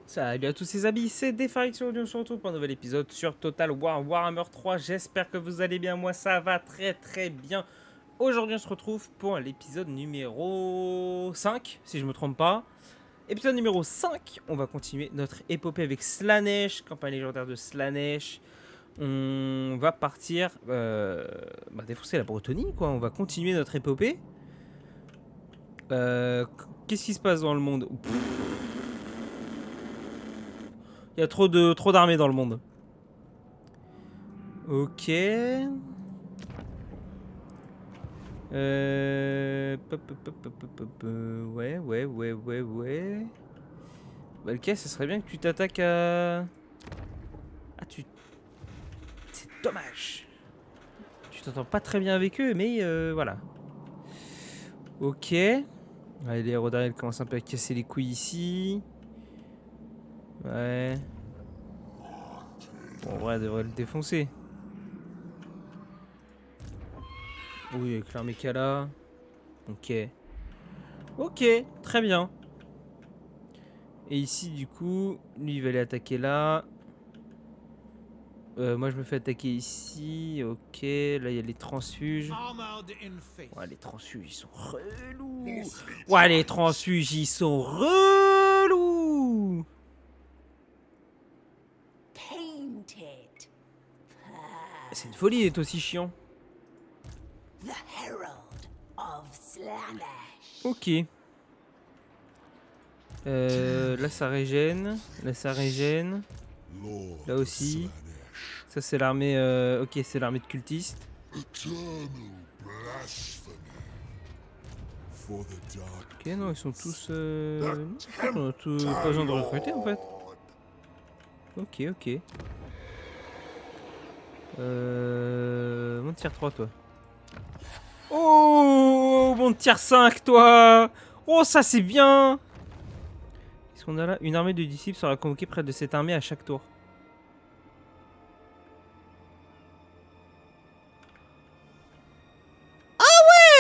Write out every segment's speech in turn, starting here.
Salut à tous ces amis, c'est Défariction Audio, on se retrouve pour un nouvel épisode sur Total War Warhammer 3. J'espère que vous allez bien, moi ça va très très bien. Aujourd'hui on se retrouve pour l'épisode numéro 5, si je me trompe pas. Épisode numéro 5, on va continuer notre épopée avec Slaanesh, campagne légendaire de Slaanesh. On va partir défoncer la Bretonie, quoi. On va continuer notre épopée. Qu'est-ce qui se passe dans le monde? Il y a trop d'armées dans le monde. Ok. Ouais. Bah, ok, ça serait bien que tu t'attaques à... Ah, c'est dommage. Tu t'entends pas très bien avec eux, mais voilà. Ok. Allez, les héros derrière commencent un peu à casser les couilles ici. Ouais. Bon, en vrai, elle devrait le défoncer. Oui, avec l'armée qu'elle a. Ok. Ok, très bien. Et ici, du coup, lui, il va aller attaquer là. Moi, je me fais attaquer ici. Ok, là, il y a les transfuges. Ouais, les transfuges, ils sont relous. Ouais, les transfuges, ils sont relous. C'est une folie d'être aussi chiant. Ok. Là, ça régène. Là, ça régène. Là aussi. Ça, c'est l'armée... Ok, c'est l'armée de cultistes. Ok, non, ils sont tous... On a pas besoin de recruter, en fait. Ok. Monte tier 3, toi. Oh, mon tier 5, toi. Oh, ça, c'est bien. Qu'est-ce qu'on a là? Une armée de disciples sera convoquée près de cette armée à chaque tour.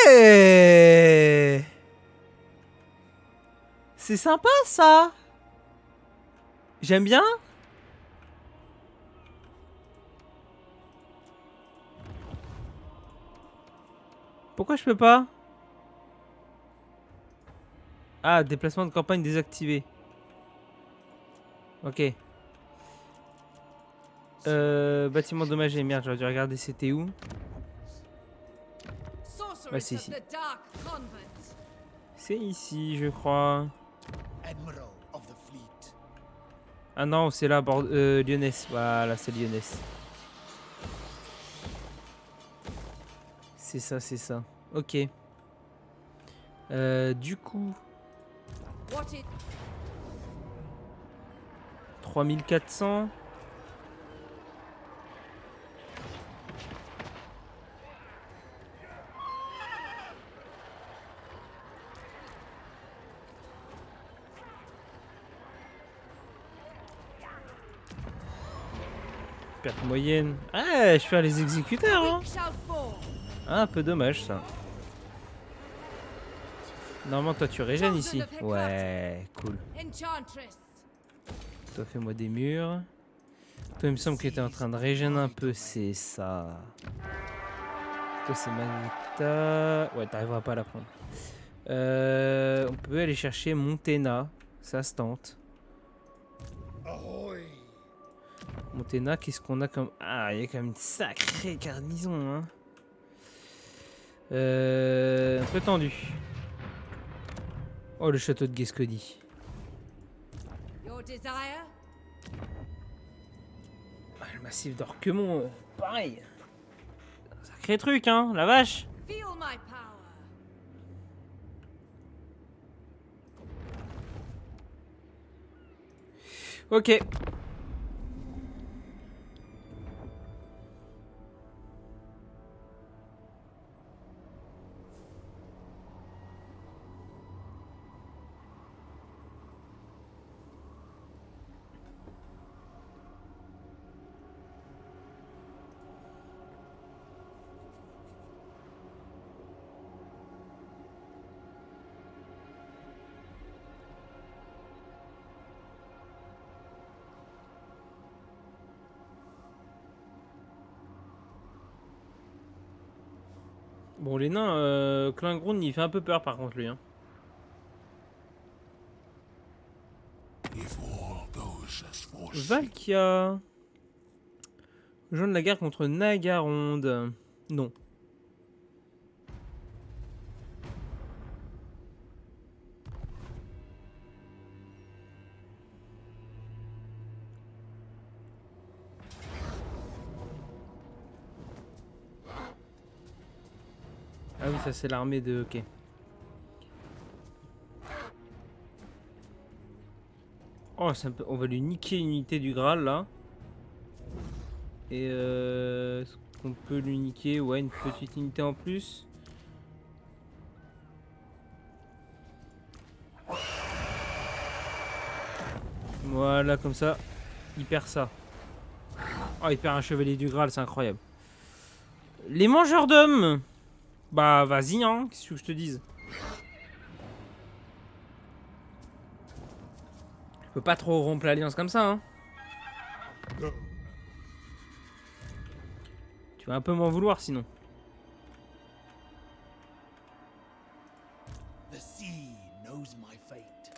Hey, c'est sympa, ça. J'aime bien. Pourquoi je peux pas? Ah, déplacement de campagne désactivé. Ok. Bâtiment dommagé. Merde, j'aurais dû regarder c'était où. Ouais, c'est ici. C'est ici, je crois. Ah non, c'est là, Lyonesse. Voilà, c'est Lyonesse. C'est ça. Ok. Du coup... 3400. Perte moyenne. Ah, je fais les exécuteurs, hein. Ah, un peu dommage, ça. Normalement, toi, tu régènes ici. Ouais, cool. Toi, fais-moi des murs. Toi, il me semble que t'es en train de régénérer un peu, c'est ça. Toi, c'est Manita. Ouais, t'arriveras pas à la prendre. On peut aller chercher Montena. Ça se tente. Montena, qu'est-ce qu'on a comme... Ah, il y a quand même une sacrée garnison, hein. Un peu tendu. Oh, le château de Guescony. Ah, le massif d'Orquemont, pareil. Sacré truc, hein, la vache. Ok. Bon, les nains, Klingrund, il fait un peu peur par contre, lui. Hein. Valkia. Rejoindre la guerre contre Nagaronde. Non. Ah oui, ça c'est l'armée de... Ok. Oh, on va lui niquer une unité du Graal, là. Et est-ce qu'on peut lui niquer? Ouais, une petite unité en plus. Voilà, comme ça. Il perd ça. Oh, il perd un chevalier du Graal, c'est incroyable. Les mangeurs d'hommes. Bah, vas-y, hein. Qu'est-ce que je te dise? Je peux pas trop rompre l'alliance comme ça, hein. Tu vas un peu m'en vouloir, sinon. The sea knows my fate.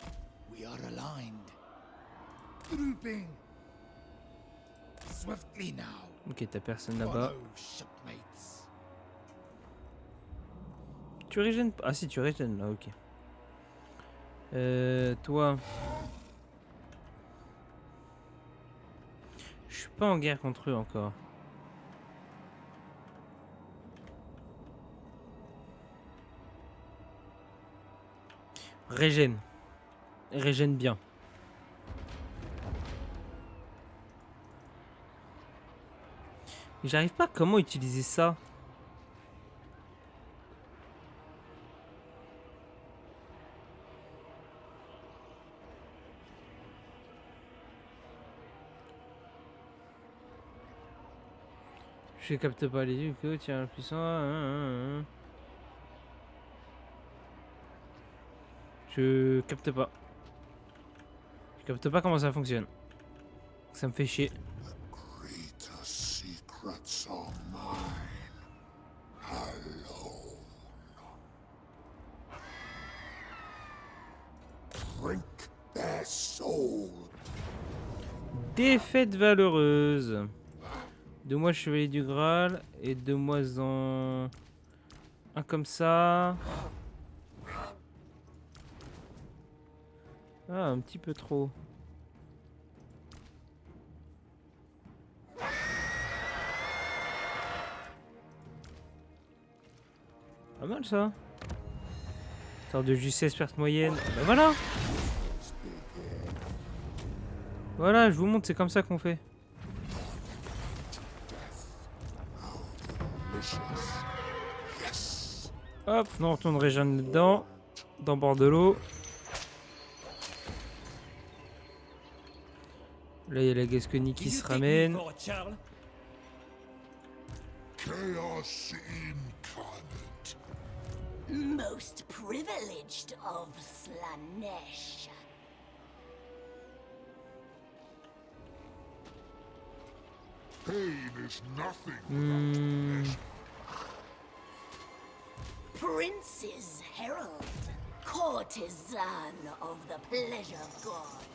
We are aligned. Drooping. Swiftly now. Ok, t'as personne là-bas. Follow, shipmates. Tu régènes pas? Ah si, tu régènes là, ok. Toi... Je suis pas en guerre contre eux encore. Régène. Régène bien. J'arrive pas à comment utiliser ça. Je capte pas les yeux, que tiens, puissant. Je capte pas. Je capte pas comment ça fonctionne. Ça me fait chier. Défaite valeureuse. 2 mois chevalier du Graal et 2 mois en... Un comme ça. Ah, un petit peu trop. Pas mal ça. Sorte de justesse perte moyenne. Bah voilà. Voilà, je vous montre, c'est comme ça qu'on fait. Hop, on retourne régène dedans. Dans bord de l'eau. Là, il y a la Gascogne qui se ramène. Chaos incarnate. Most privileged of Slanesh. Pain is nothing. Prince's herald, courtesan of the pleasure god.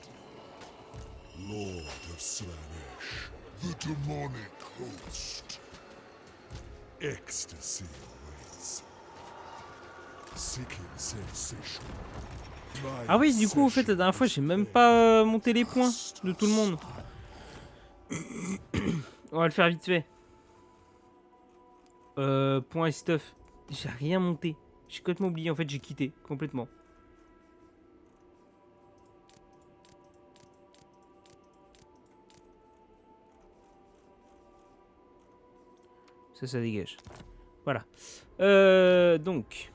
Lord of Slanesh, the demonic host. Ecstasy awaits. Seeking sensation. Ah oui, du coup, au fait, la dernière fois, j'ai même pas monté les points de tout le monde. On va le faire vite fait. Points et stuff. J'ai rien monté. J'ai complètement oublié. En fait, j'ai quitté complètement. Ça dégage. Voilà. Donc.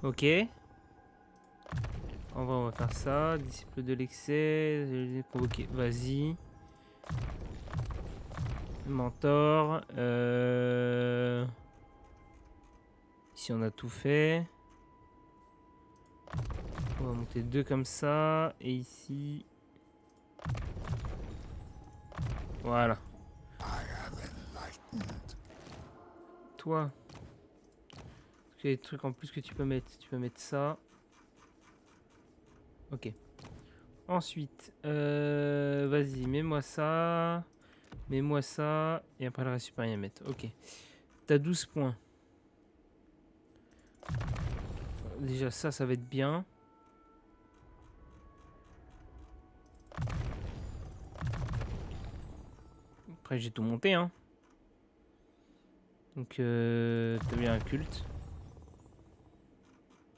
Ok. On va faire ça. Disciple de l'excès. Convoqué. Vas-y. Mentor. Ici, on a tout fait. On va monter 2 comme ça. Et ici... Voilà. toi. Parce qu'il y a des trucs en plus que tu peux mettre. Tu peux mettre ça. Ok. Ensuite, vas-y, mets-moi ça. Mets-moi ça. Et après, le reste, tu peux rien mettre. Ok. T'as 12 points. Déjà, ça va être bien. Après, j'ai tout monté, hein. Donc, t'as bien un culte.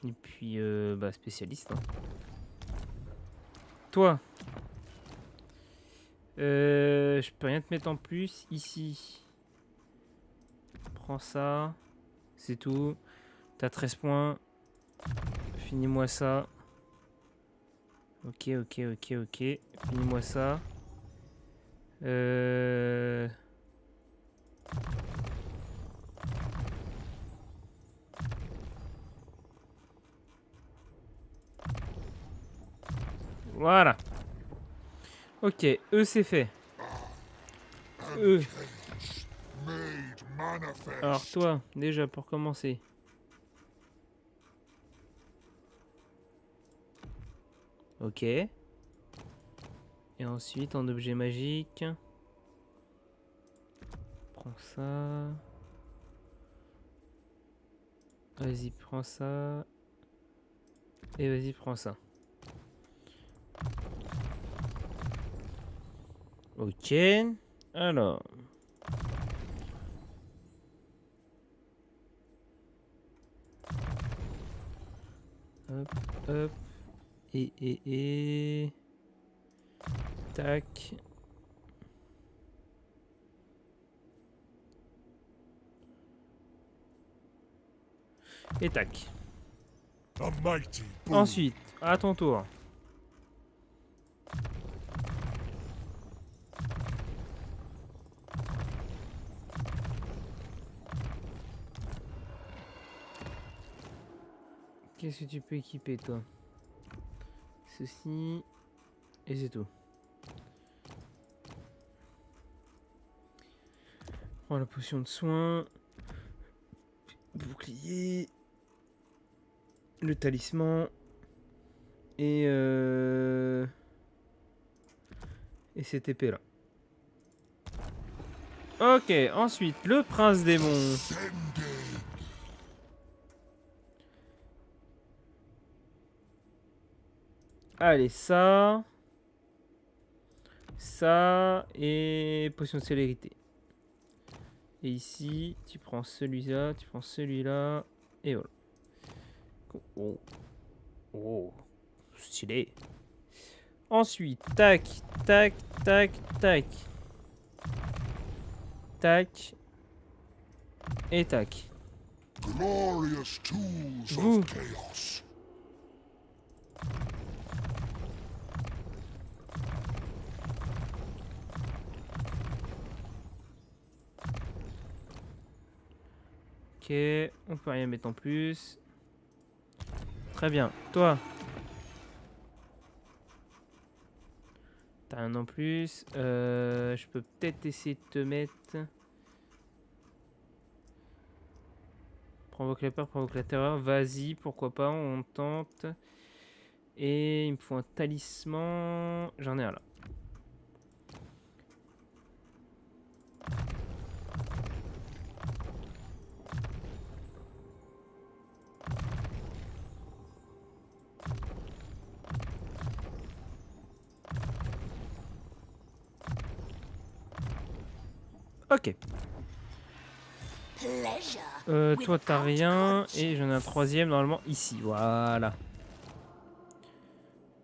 Et puis, bah, spécialiste. Hein. Toi. Je peux rien te mettre en plus. Ici. Prends ça. C'est tout. T'as 13 points. Finis-moi ça. Ok. Finis-moi ça. Voilà. Ok, eux c'est fait. Eux. Made manifest. Alors toi, déjà pour commencer. Ok. Et ensuite en objet magique. Prends ça. Vas-y, prends ça. Et vas-y, prends ça. Ok. Alors. Hop. Et. Tac. Et tac. A mighty boon. Ensuite, à ton tour. Qu'est-ce que tu peux équiper, toi? Ceci. Et c'est tout. Prends la potion de soin. Bouclier. Le talisman. Et cette épée là. Ok, ensuite, le prince démon. Allez, ça. Ça et potion de célérité. Et ici, tu prends celui-là, tu prends celui-là. Et voilà. Oh. Stylé. Ensuite, tac. Tac. Et tac. Glorious tools Vous. of chaos. Ok, on peut rien mettre en plus. Très bien. Toi. T'as un en plus. Je peux peut-être essayer de te mettre. Provoque la peur, provoque la terreur. Vas-y, pourquoi pas, on tente. Et il me faut un talisman. J'en ai un là. Ok. Toi t'as rien. Et j'en ai un troisième normalement ici. Voilà.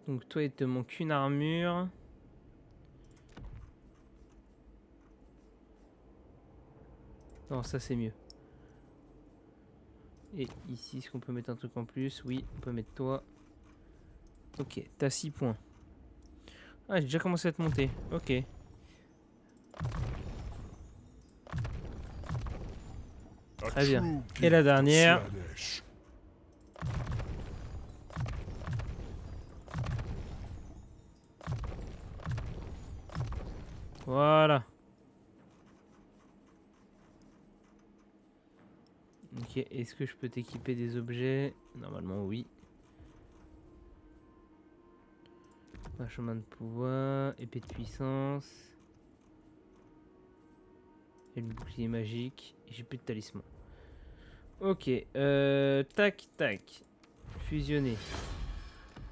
Donc toi il te manque une armure. Non, ça c'est mieux. Et ici, est-ce qu'on peut mettre un truc en plus? Oui, on peut mettre toi. Ok, t'as 6 points. Ah, j'ai déjà commencé à te monter. Ok. Très bien. Et la dernière. Voilà. Ok, est-ce que je peux t'équiper des objets? Normalement, oui. Un chemin de pouvoir, épée de puissance. Et le bouclier magique. Et j'ai plus de talisman. Ok, tac, tac. Fusionner.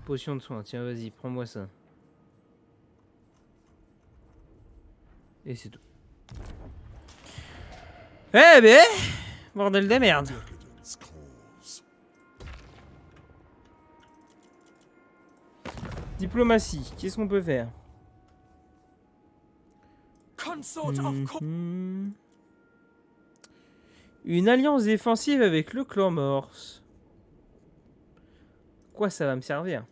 Potion de soin, tiens, vas-y, prends-moi ça. Et c'est tout. Eh ben, bordel de merde. Decadence calls. Diplomatie, qu'est-ce qu'on peut faire? Mhm. Une alliance défensive avec le clan Morse. Quoi ça va me servir?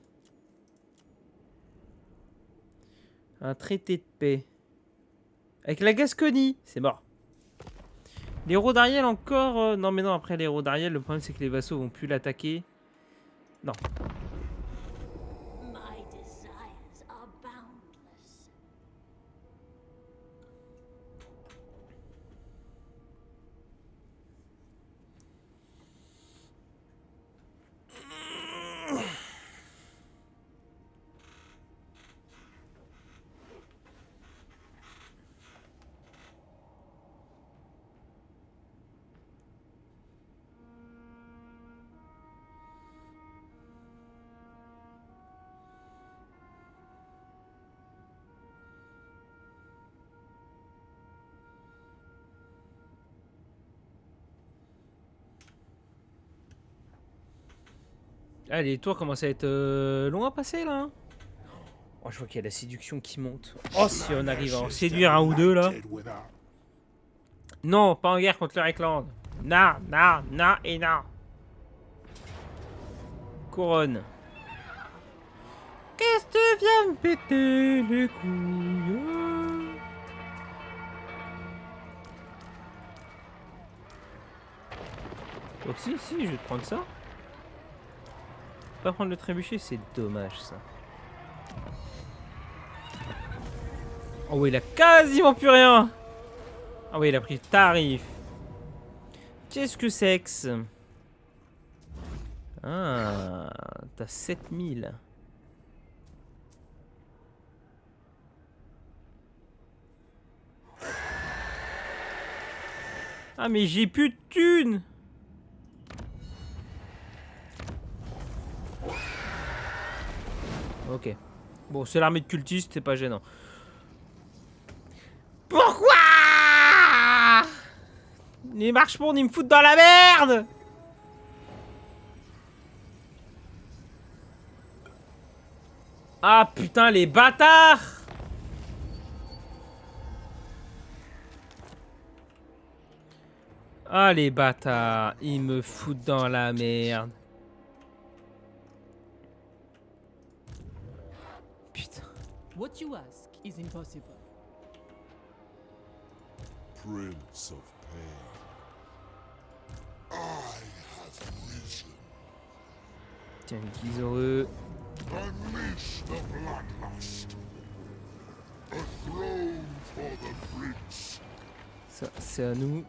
Un traité de paix. Avec la Gasconie, c'est mort. L'héros d'Ariel encore... non mais non, après l'héros d'Ariel, le problème c'est que les vassaux vont plus l'attaquer. Non. My desires are boundless. Ah, les tours commencent à être longs à passer là. Hein. Oh, je vois qu'il y a la séduction qui monte. Oh, si on arrive à en séduire un ou deux là. Did without. Non, pas en guerre contre le Reckland. Non, non, non et non. Couronne. Qu'est-ce que tu viens me péter les couilles? Donc si, je vais te prendre ça. Pas prendre le trébuchet, c'est dommage ça. Oh oui, il a quasiment plus rien. Ah oui, il a pris le tarif. Qu'est-ce que c'est que ça? Ah, t'as 7000. Ah mais j'ai plus de thunes. Ok. Bon, c'est l'armée de cultistes, c'est pas gênant. Pourquoi les marche-mondes, ils me foutent dans la merde. Ah putain, les bâtards. Ah les bâtards, ils me foutent dans la merde. Putain. What you ask is impossible. Prince of Pain. I have risen. Tiens, qu'ils heureux. Unleash the bloodlust. A throne for the prince. Ça, c'est à nous.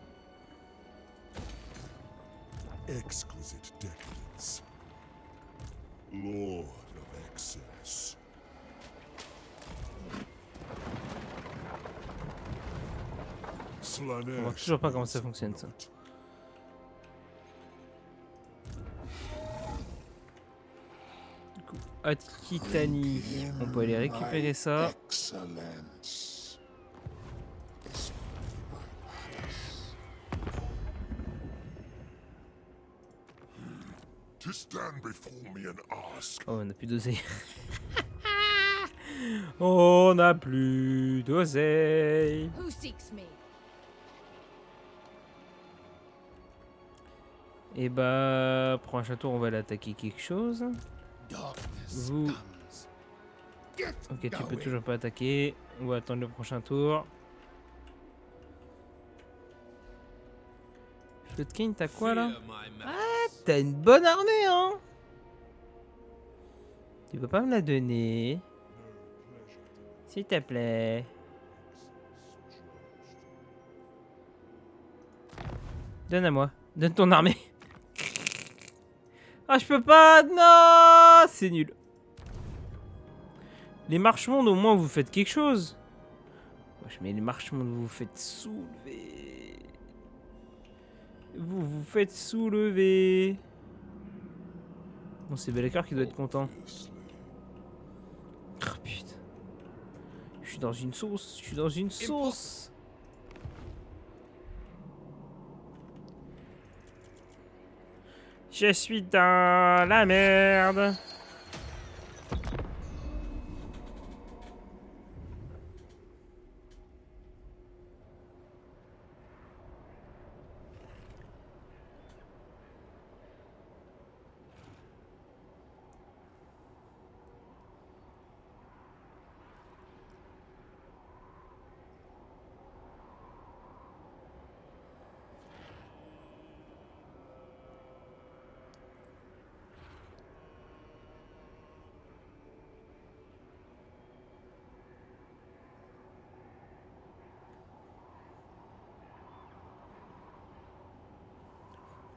Exquisite decadence. Lord of excess. Slanesh. On voit toujours pas comment ça fonctionne, ça. Du coup, Akitani, on peut aller récupérer ça. Excellence. To stand before me and ask. Oh, on a plus d'oseille. On a plus d'oseille. Who seeks me? Et bah, prochain tour, on va l'attaquer quelque chose. Darkness Vous. comes. Get Ok, tu peux going. toujours pas attaquer. On va attendre le prochain tour. Floodkane, t'as quoi là? Ah, t'as une bonne armée, hein? Tu peux pas me la donner? S'il te plaît. Donne à moi. Donne ton armée. Ah, je peux pas. Non, c'est nul. Les marches-mondes, au moins, vous faites quelque chose. Wesh, mais les marches-mondes, vous vous faites soulever. Vous vous faites soulever. Bon, c'est Belacor qui doit être content. Oh, putain. Je suis dans une sauce. Je suis dans une sauce. Je suis dans la merde.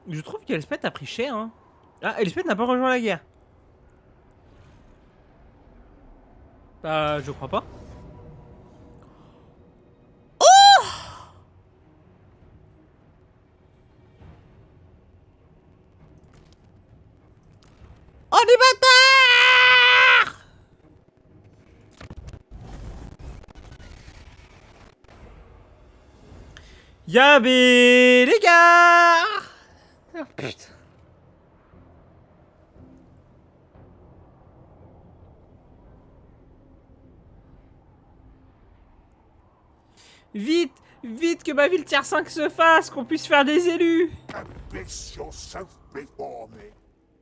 Je trouve qu'Elspeth a pris cher. Hein. Ah, Elspeth n'a pas rejoint la guerre. Bah, je crois pas. Oh, les bâtards! Yabé, les gars! Oh, putain. Vite, vite que ma ville tier 5 se fasse, qu'on puisse faire des élus. Abyss yourself before me.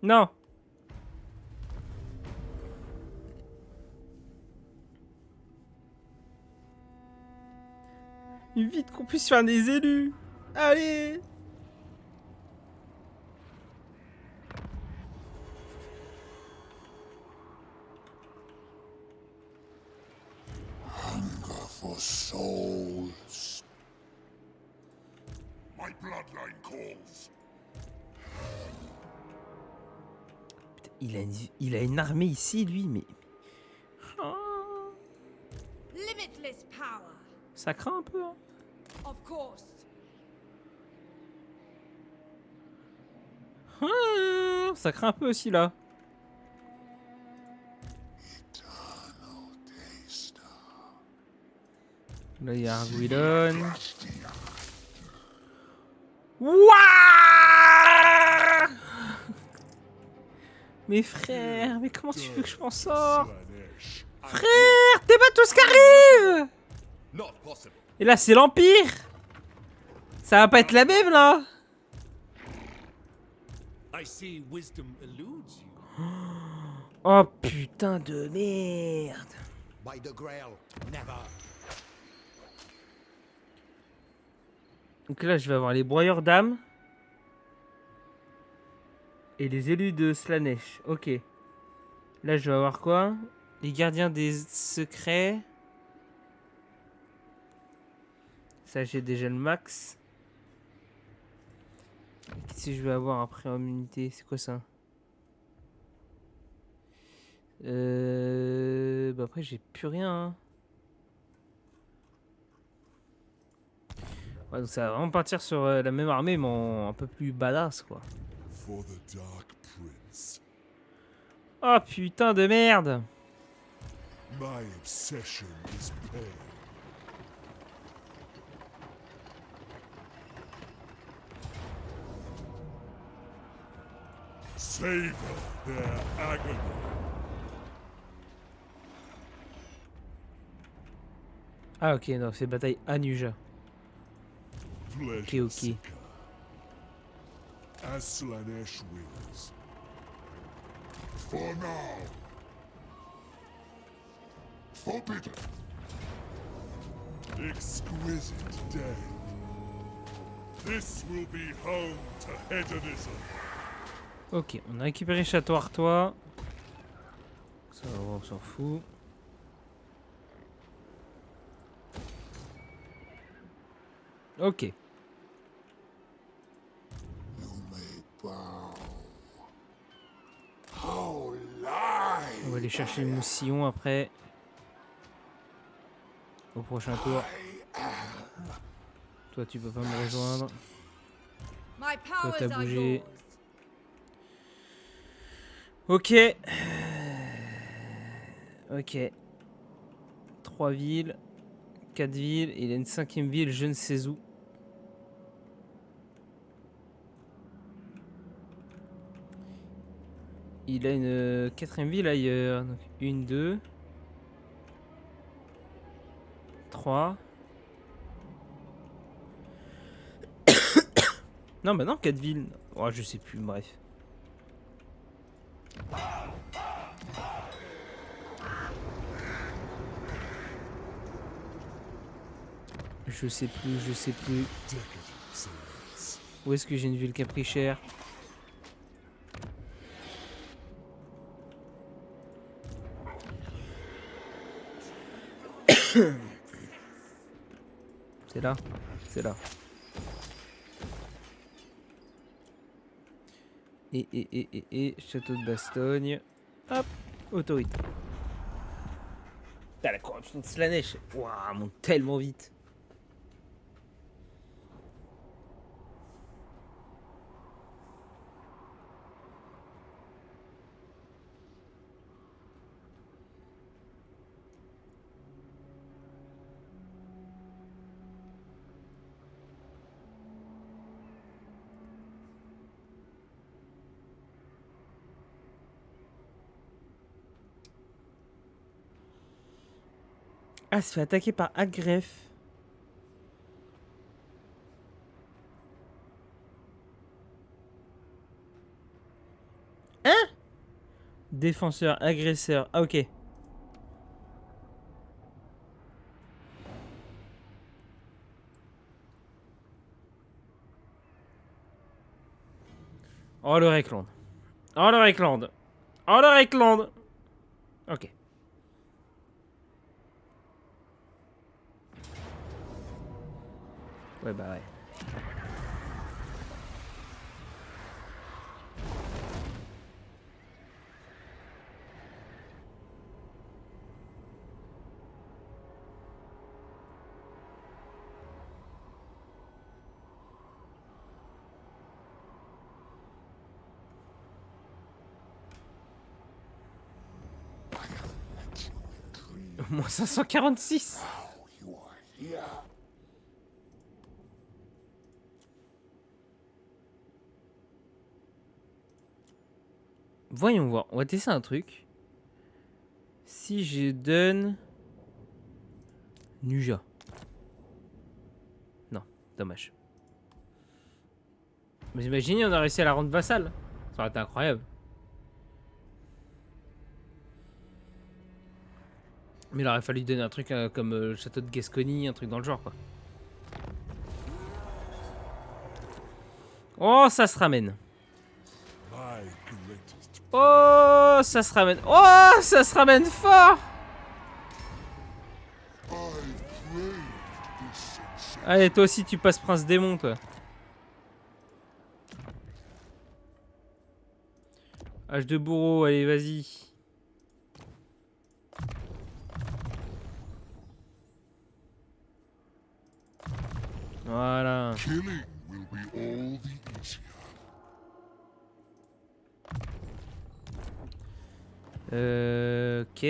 Non. Vite qu'on puisse faire des élus. Allez. For souls. My bloodline calls. Il a une armée ici, lui, mais... Oh, Limitless power. ça craint un peu, hein. Of course. Ah, ça craint un peu aussi, là. Là, il y a Arguidon. Wouah! Mais frère, mais comment tu veux que je m'en sors? Frère, débat tout ce qui arrive! Et là, c'est l'Empire! Ça va pas être la même, là! I see wisdom eludes you. Oh putain de merde! By the Grail, never. Donc là, je vais avoir les broyeurs d'âmes. Et les élus de Slanesh. Ok. Là, je vais avoir quoi? Les gardiens des secrets. Ça, j'ai déjà le max. Qu'est-ce que je vais avoir après en immunité? C'est quoi ça? Bah après, j'ai plus rien. Hein. Ouais, donc ça va vraiment partir sur la même armée, mais un peu plus badass, quoi. For the Dark Prince. Oh putain de merde! My obsession is pain. Savor their agony. Ah ok, non, c'est bataille à Nuja. Pleasure ok. seeker. As Slanesh wills. For now. Forbidden. Exquisite day. This will be home to hedonism. Ok, on a récupéré Château Artois. Ça, on s'en fout. Ok. You may bow. chercher le mousillon après. Au prochain tour. Toi, tu peux pas me rejoindre. My Toi, powers t'as are bougé. yours. Ok. Ok. 3 villes. 4 villes. Et il y a une 5e ville, je ne sais où. Il a une 4e ville ailleurs. Donc 1, 2, 3. Non, bah non, 4 villes. Oh, je sais plus, bref. Je sais plus, je sais plus. Où est-ce que j'ai une ville qui a pris cher? C'est là? C'est là. Et, château de Bastogne. Hop, autorité. Putain, la corruption de Slanesh. Waouh, elle monte tellement vite. Ah, se fait attaquer par Agref. Hein? Défenseur, agresseur. Ah, ok. Oh, le Reckland. Oh, le Reckland. Oh, le Reckland. Ok. Ouais, bah ouais. Moins 546. You are here. Voyons voir. On va tester un truc. Si je donne... Nuja. Non, dommage. Mais imaginez, on a réussi à la rendre vassale. Ça aurait été incroyable. Mais il aurait fallu donner un truc comme le château de Gascogne, un truc dans le genre, quoi. Oh, ça se ramène. My greatest. Oh, ça se ramène. Oh, ça se ramène fort. I crave this sensation. Allez, toi aussi, tu passes Prince Démon, toi. H de bourreau, allez, vas-y. Voilà. Killing will be all the easier. Ok.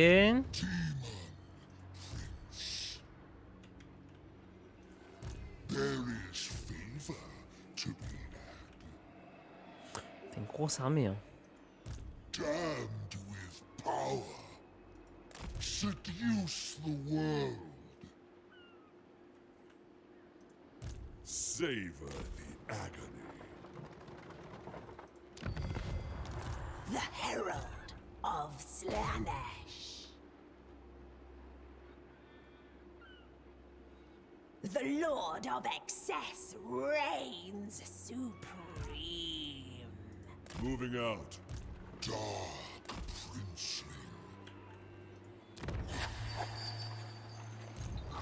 There is favor to be had. T'as une grosse armée, hein. Damned with power. Seduce the world. Savor the agony. The Herald of Slanesh. The Lord of Excess reigns supreme. Moving out. Dark Princeling. I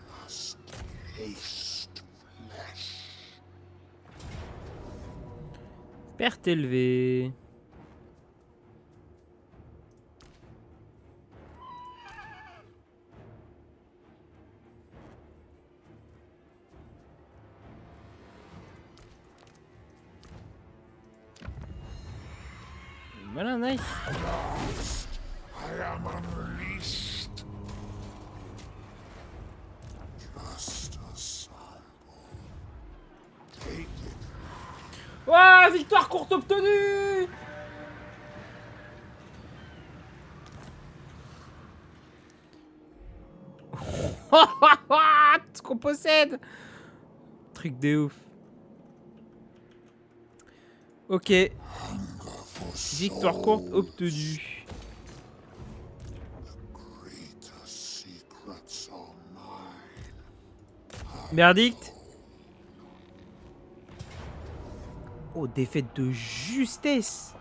must taste flesh. Perte élevée. Voilà, nice. I am unleashed. Just a sample. Take it. Ouah, victoire courte obtenue. Ce qu'on possède. Truc de ouf. Ok. Victoire courte obtenue. Greater secrets are mine. Verdict. Oh, défaite de justesse.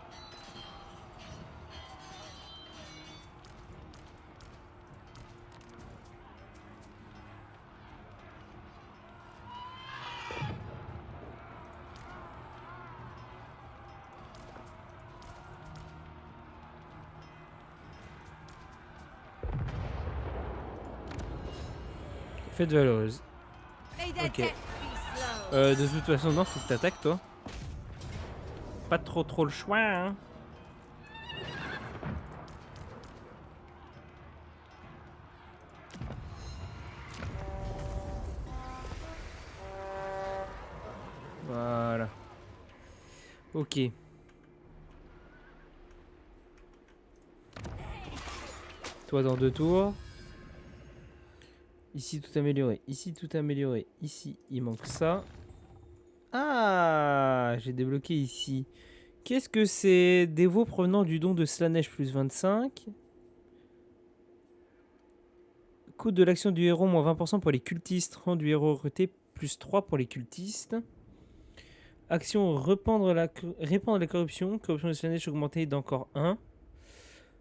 Faites valeureuse. May their Ok. death be slow. De toute façon, non, faut que t'attaques, toi. Pas trop le choix, hein. Voilà. Ok. Toi dans 2 tours. Ici tout amélioré. Ici tout amélioré. Ici il manque ça. Ah, j'ai débloqué ici. Qu'est-ce que c'est? Dévot provenant du don de Slaanesh plus 25. Coût de l'action du héros moins 20% pour les cultistes. Rang du héros recruté plus 3 pour les cultistes. Action répandre la corruption. Corruption de Slaanesh augmentée d'encore 1.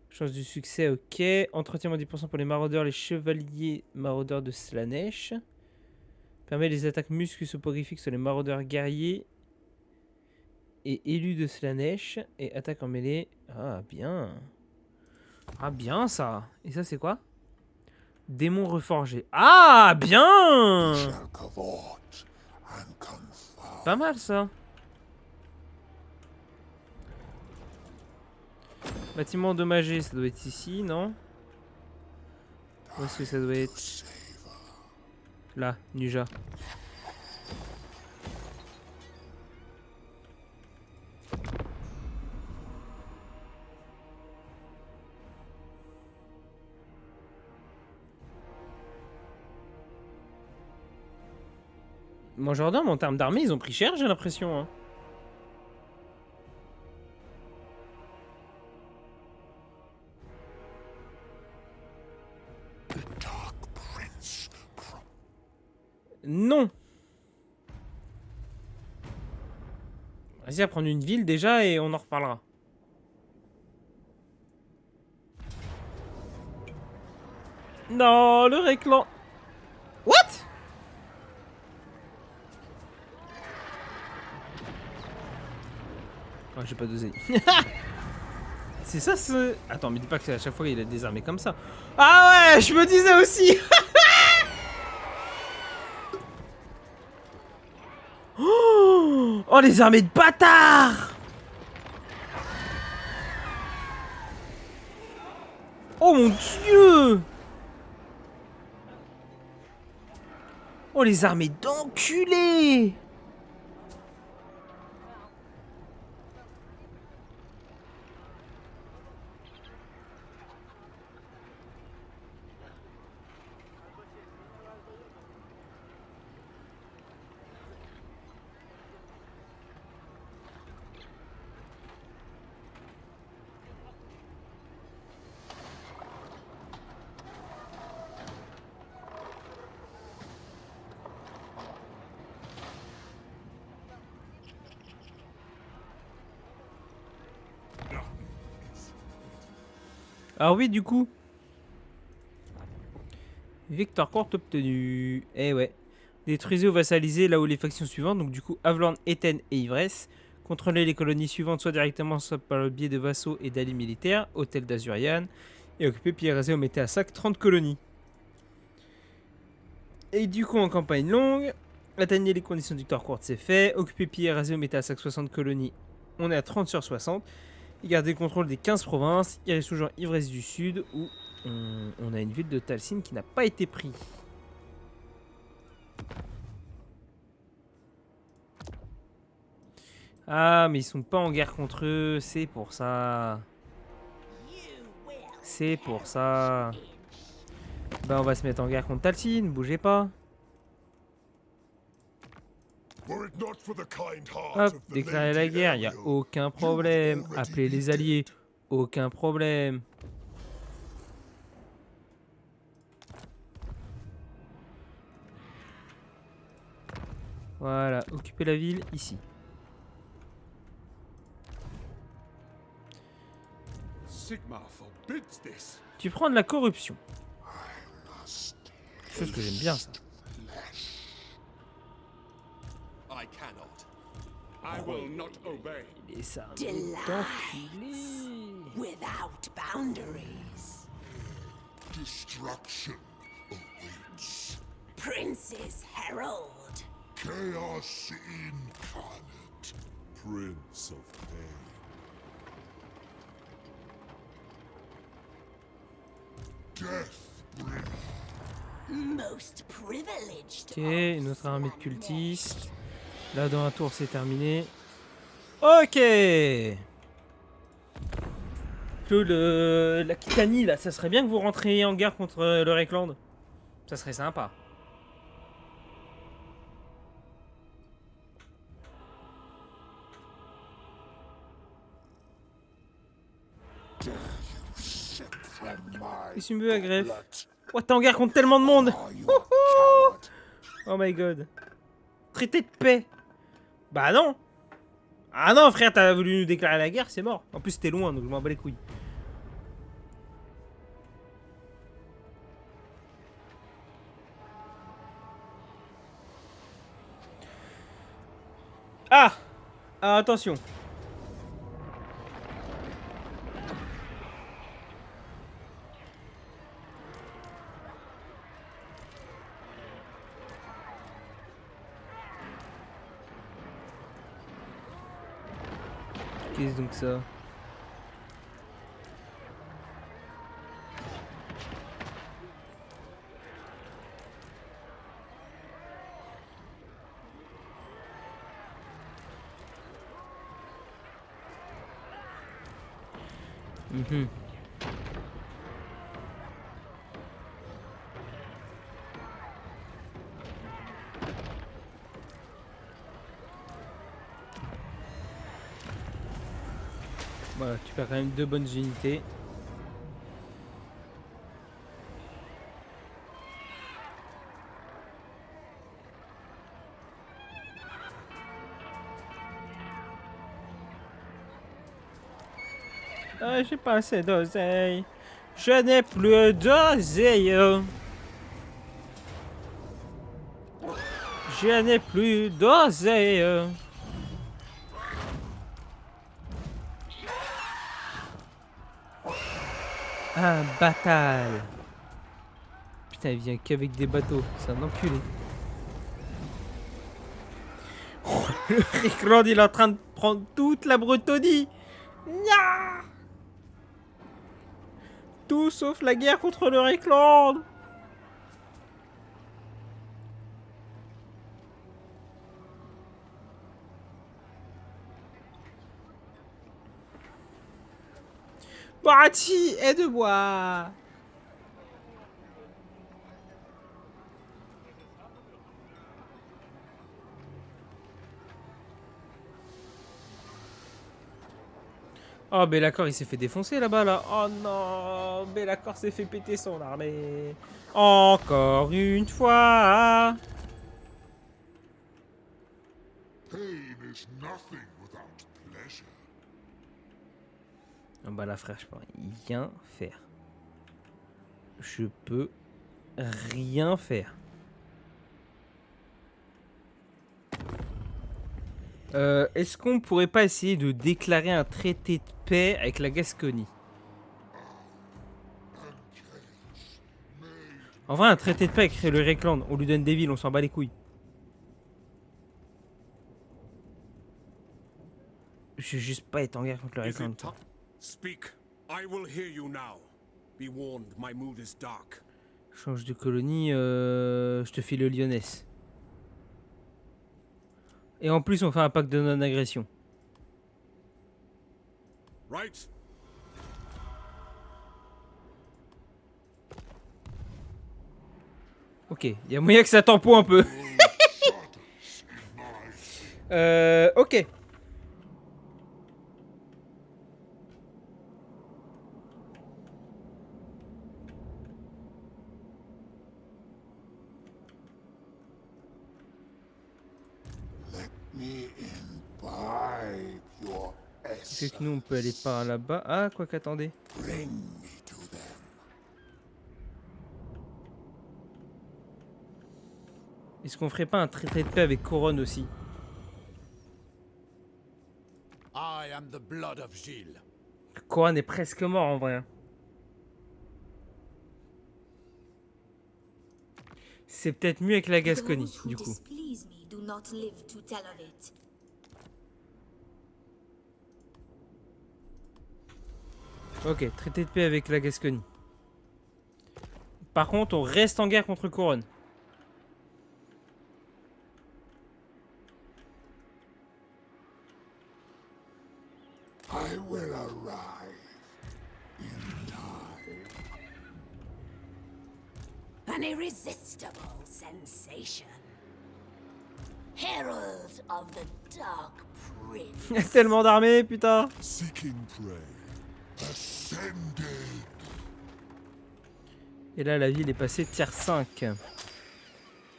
Chance du succès, ok. Entretien moins 10% pour les maraudeurs, les chevaliers maraudeurs de Slaanesh. Permet les attaques muscles soporifiques sur les maraudeurs guerriers et élus de Slaanesh. Et attaque en mêlée. Ah, bien. Ah, bien ça. Et ça, c'est quoi? Démon reforgé. Ah, bien. Shall cavort and confound. Pas mal ça. Bâtiment endommagé, ça doit être ici, non? Où est-ce que ça doit être? Là, Nuja. Moi, Jordan, en termes d'armée, ils ont pris cher, j'ai l'impression. Hein. The Dark Prince. Non. Vas-y, à prendre une ville déjà et on en reparlera. Non, le réclan. What? Oh, j'ai pas dosé. C'est ça, ce... Attends, mais dis pas que à chaque fois il a des armées comme ça. Ah ouais, je me disais aussi. Oh, les armées de bâtards. Oh mon dieu. Oh, les armées d'enculés. Alors oui, du coup. Victoire courte obtenue. Eh ouais. Détruisez ou vassalisez là où les factions suivantes, donc du coup Avalorn, Éten et Ivresse. Contrôlez les colonies suivantes soit directement, soit par le biais de vassaux et d'alliés militaires. Hôtel d'Azurian. Et occupez puis rasez ou mettez à sac 30 colonies. Et du coup en campagne longue, atteignez les conditions de victoire courte, c'est fait. Occupez puis rasez ou mettez à sac 60 colonies. On est à 30 sur 60. Il garde le contrôle des 15 provinces. Il reste toujours Ivresse du Sud où on a une ville de Talcine qui n'a pas été prise. Ah, mais ils sont pas en guerre contre eux, c'est pour ça. C'est pour ça. Bah, on va se mettre en guerre contre Talcine, bougez pas. Were it not for the kind heart Hop, of the déclarer la Lady guerre, y a Ariel, aucun problème. Appelez les alliés, aucun problème. Voilà, occupez la ville ici. Sigmar forbids this. Tu prends de la corruption. Chose que j'aime bien ça. I cannot. I will not obey. Les armes Delights d'enculés. without boundaries. Destruction awaits. Prince's Herald. Chaos incarnate. Prince of Pain. Death bringer. Most privileged. Ok, une autre armée de cultistes. Là, dans un tour, c'est terminé. Ok. L'Aquitanie, là, ça serait bien que vous rentriez en guerre contre le Reikland. Ça serait sympa. Et c'est une à greffe. Oh, t'es en guerre contre tellement de monde. Oh my god. Traité de paix. Bah non. Ah non, frère, t'as voulu nous déclarer la guerre, c'est mort. En plus, c'était loin, donc je m'en bats les couilles. Ah, ah, attention. Qu'est-ce donc ça? Mhm. Voilà, tu perds quand même 2 bonnes unités. Ah, j'ai pas assez d'oseille. Je n'ai plus d'oseille. Je n'ai plus d'oseille. Un bataille. Putain, il vient qu'avec des bateaux. C'est un enculé. Oh, le Rickland, il est en train de prendre toute la Bretonie. Nya, tout sauf la guerre contre le Rickland. Barati, aide-moi. Oh, Bellacore, il s'est fait défoncer là-bas, là. Oh non, Bellacore s'est fait péter son armée. Encore une fois. Pain is nothing without pleasure. Ah bah là, frère, je peux rien faire. Je peux rien faire. Est-ce qu'on pourrait pas essayer de déclarer un traité de paix avec la Gascogne? En vrai, un traité de paix avec le Reikland, on lui donne des villes, on s'en bat les couilles. Je vais juste pas être en guerre contre le Is Recon. it time? Speak. I will hear you now. Be warned, my mood is dark. Change de colonie, je te file le Lyonesse. Et en plus, on fait un pacte de non-agression. Right? Ok, il y a moyen que ça tempo un peu. Ok. Let me imbibe your C'est essence. que nous, on peut aller par là-bas. Ah, quoi qu'attendez. Bring me to them. Est-ce qu'on ferait pas un traité de paix avec Couronne aussi? I am the blood of Gilles. Couronne est presque mort en vrai. C'est peut-être mieux avec la Gascogne, Those who du coup. displease me do not live to tell of it. Ok, traité de paix avec la Gascogne. Par contre, on reste en guerre contre Couronne. I will arrive in time. An irresistible sensation. Herald of the Dark Prince. Il y a tellement d'armées, putain. Seeking prey. Ascended. Et là, la ville est passée tier 5.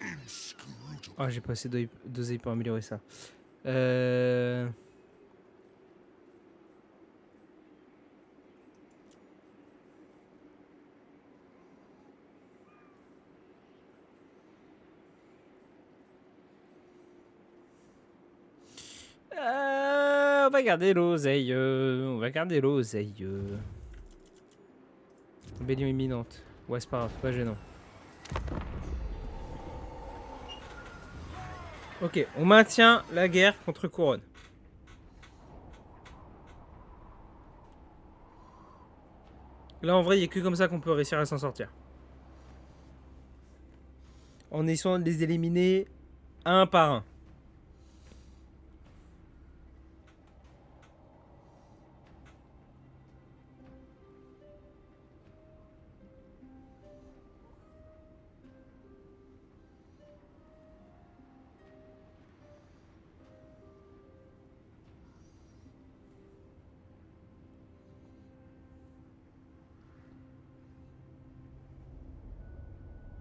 Inscrutable. Oh, j'ai pas assez d'oseille pour améliorer ça. On va garder l'oseille. On va garder l'oseille. Rébellion imminente. Ouais, c'est pas grave, pas gênant. Ok, on maintient la guerre contre Couronne. Là, en vrai, il n'y a que comme ça qu'on peut réussir à s'en sortir. En essayant de les éliminer un par un.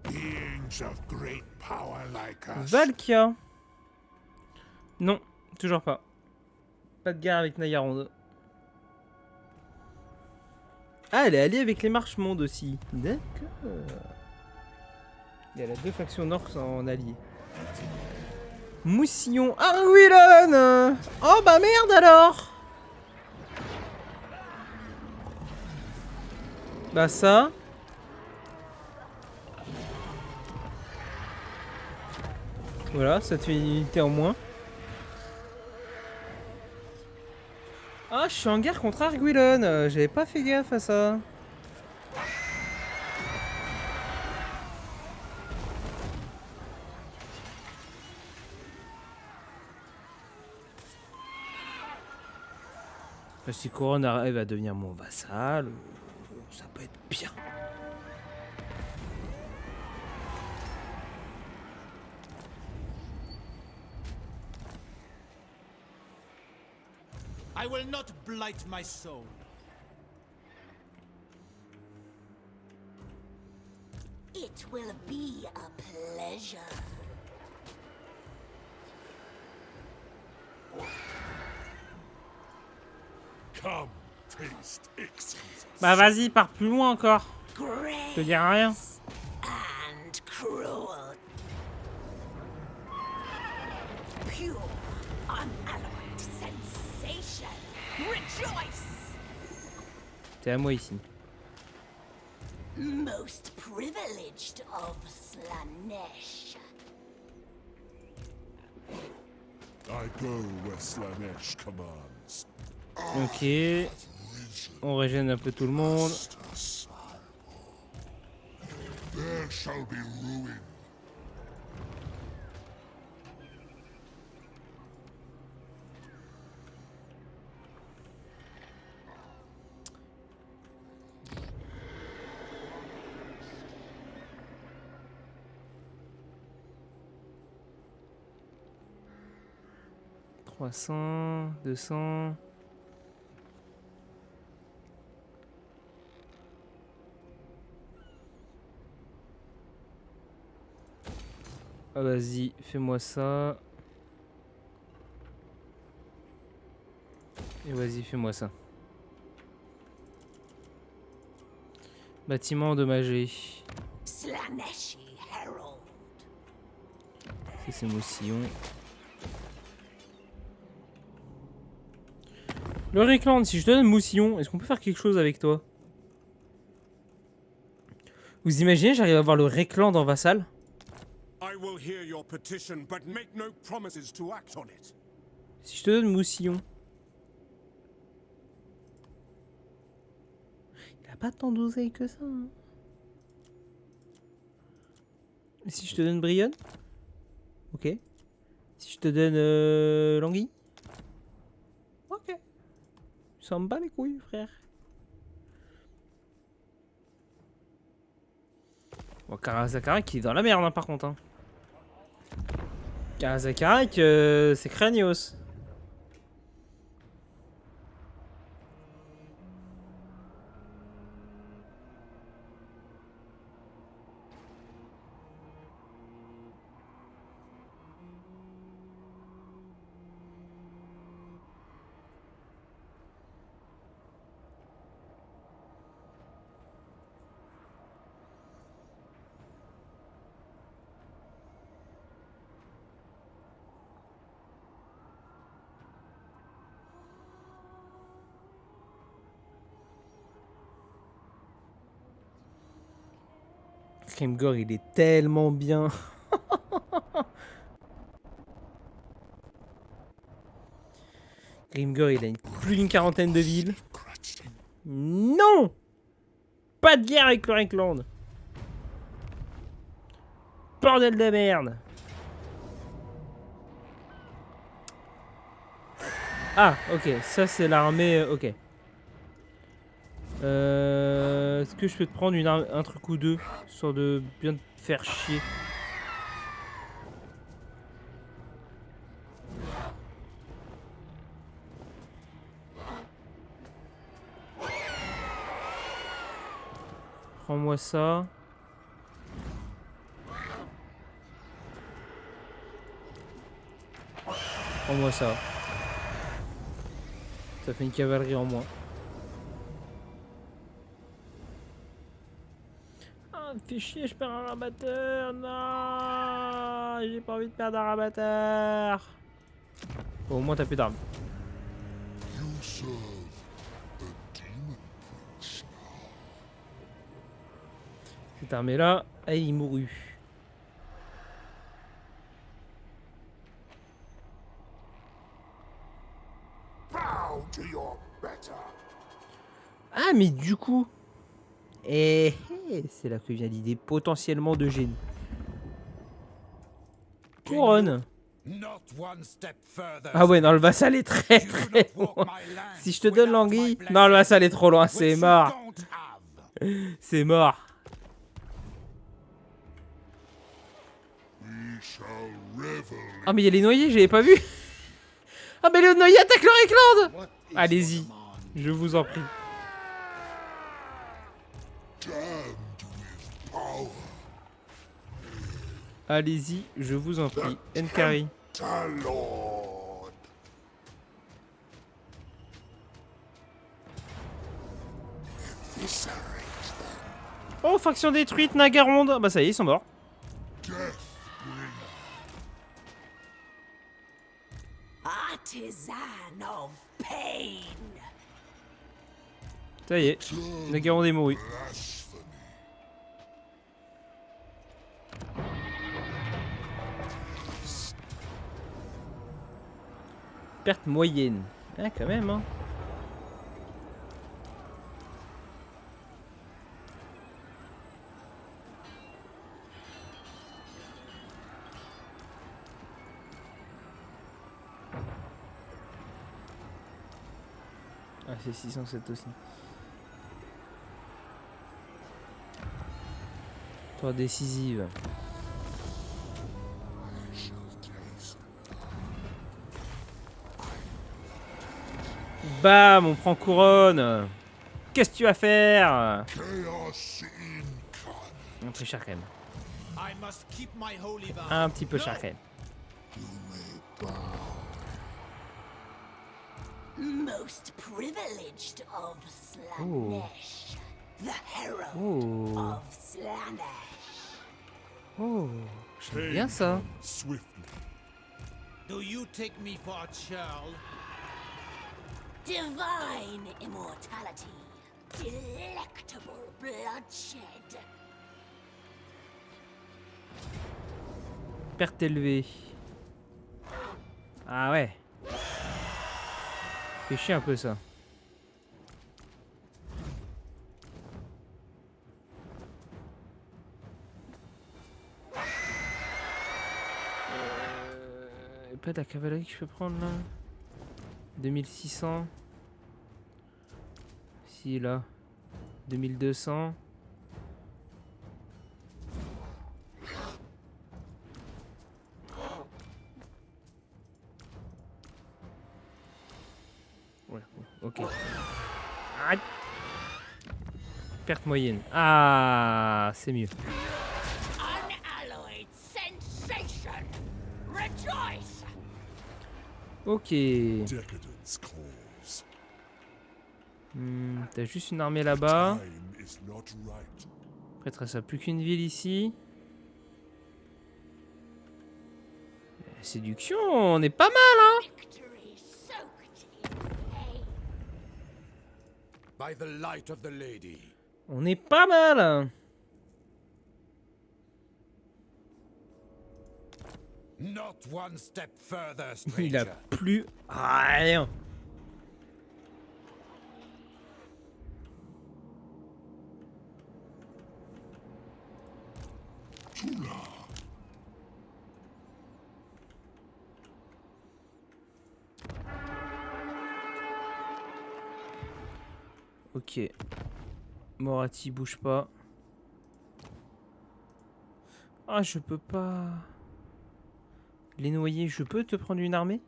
Beings of great power like us. Valkia. Non, toujours pas. Pas de guerre avec Nayaronde. Ah, elle est alliée avec les Marches-Mondes aussi. D'accord. Et elle a deux factions nord en alliés. Moussillon. Arguilon. Oh bah merde alors. Bah ça. Voilà, ça te fait une unité en moins. Ah, je suis en guerre contre Arguilon. J'avais pas fait gaffe à ça. Si Couronne arrive à devenir mon vassal, ça peut être bien. I will not blight my soul. It will be a pleasure. Come, taste exquisite. Bah vas-y, pars plus loin encore. Je te dirai rien. And cruel. Pure, unalloyed sensation. Rejoice! C'est à moi ici. Most privileged of Slanesh. I go where Slanesh commands. Ok. On régène un peu tout le monde. There shall be ruin. « 300, 200... » Ah vas-y, fais-moi ça. Et vas-y, fais-moi ça. Bâtiment endommagé. Slaneshi Herald. Ça c'est Mousillon. Le Réclande, si je te donne Moussillon, est-ce qu'on peut faire quelque chose avec toi? Vous imaginez, j'arrive à avoir le Réclande en vassal? I will hear your petition, but make no promises to act on it. Si je te donne Moussillon. Il a pas tant d'oseille que ça. Hein. Et si je te donne Brionne? Ok. Si je te donne Languille? Ok. Ça me bat les couilles, frère. Bon, Karazakarak qui est dans la merde, hein, par contre. Hein. Karazakarak, c'est Cranios. Grimgor, il est tellement bien. Grimgor, il a plus d'une quarantaine de villes. Non! Pas de guerre avec le Réclande. Bordel de merde. Ah, ok. Ça, c'est l'armée... ok. Est-ce que je peux te prendre un truc ou deux, histoire de bien te faire chier? Prends-moi ça. Prends-moi ça. Ça fait une cavalerie en moins. Fais chier, je perds un rabatteur. Non, j'ai pas envie de perdre un rabatteur. Bon, au moins t'as plus d'armes. Cette armée là, elle y mourut. Ah mais du coup. C'est là que vient l'idée potentiellement de génie. Couronne. Ah ouais, non, le vassal est très très loin. Si je te donne l'anguille... Non, le vassal est trop loin, c'est mort. C'est mort. Ah mais il y a les noyés, je l'avais pas vu. Ah mais les noyés attaquent le Réclande. Allez-y, je vous en prie. Allez-y, je vous en prie. Nkari. Oh, faction détruite, Nagaronde. Bah ça y est, ils sont morts. Artisan of pain. Ça y est, Nagaronde est mouru. Perte moyenne. Ah, quand même, hein. Ah, c'est 607 aussi. 3 décisives. Bam, on prend couronne. Qu'est-ce que tu vas faire? Un peu cher quand même. I must keep my holy vow. Un petit peu cher quand même. Most privileged of Slanesh. The herald Oh, of Slanesh. oh, j'aime bien ça. Swiftly. Do you take me for a churl? Divine immortality. Delectable bloodshed. Perte élevée. Ah ouais. Fait chier un peu ça. Pas de la cavalerie que je peux prendre là. 2600. Si là. 2200. Ouais, ok. Aïe. Perte moyenne. Ah, c'est mieux. Unalloyed sensation. Rejoice. Ok. Decadence calls. T'as juste une armée là-bas. Time is not right. Après, ça plus qu'une ville ici. Séduction, on est pas mal, hein. Victory soaked in pain. By the light of the lady. On est pas mal, hein. Not one step further, Il a stranger. plus rien. Ok. Morati, bouge pas. Ah, je peux pas. Les noyer, je peux te prendre une armée?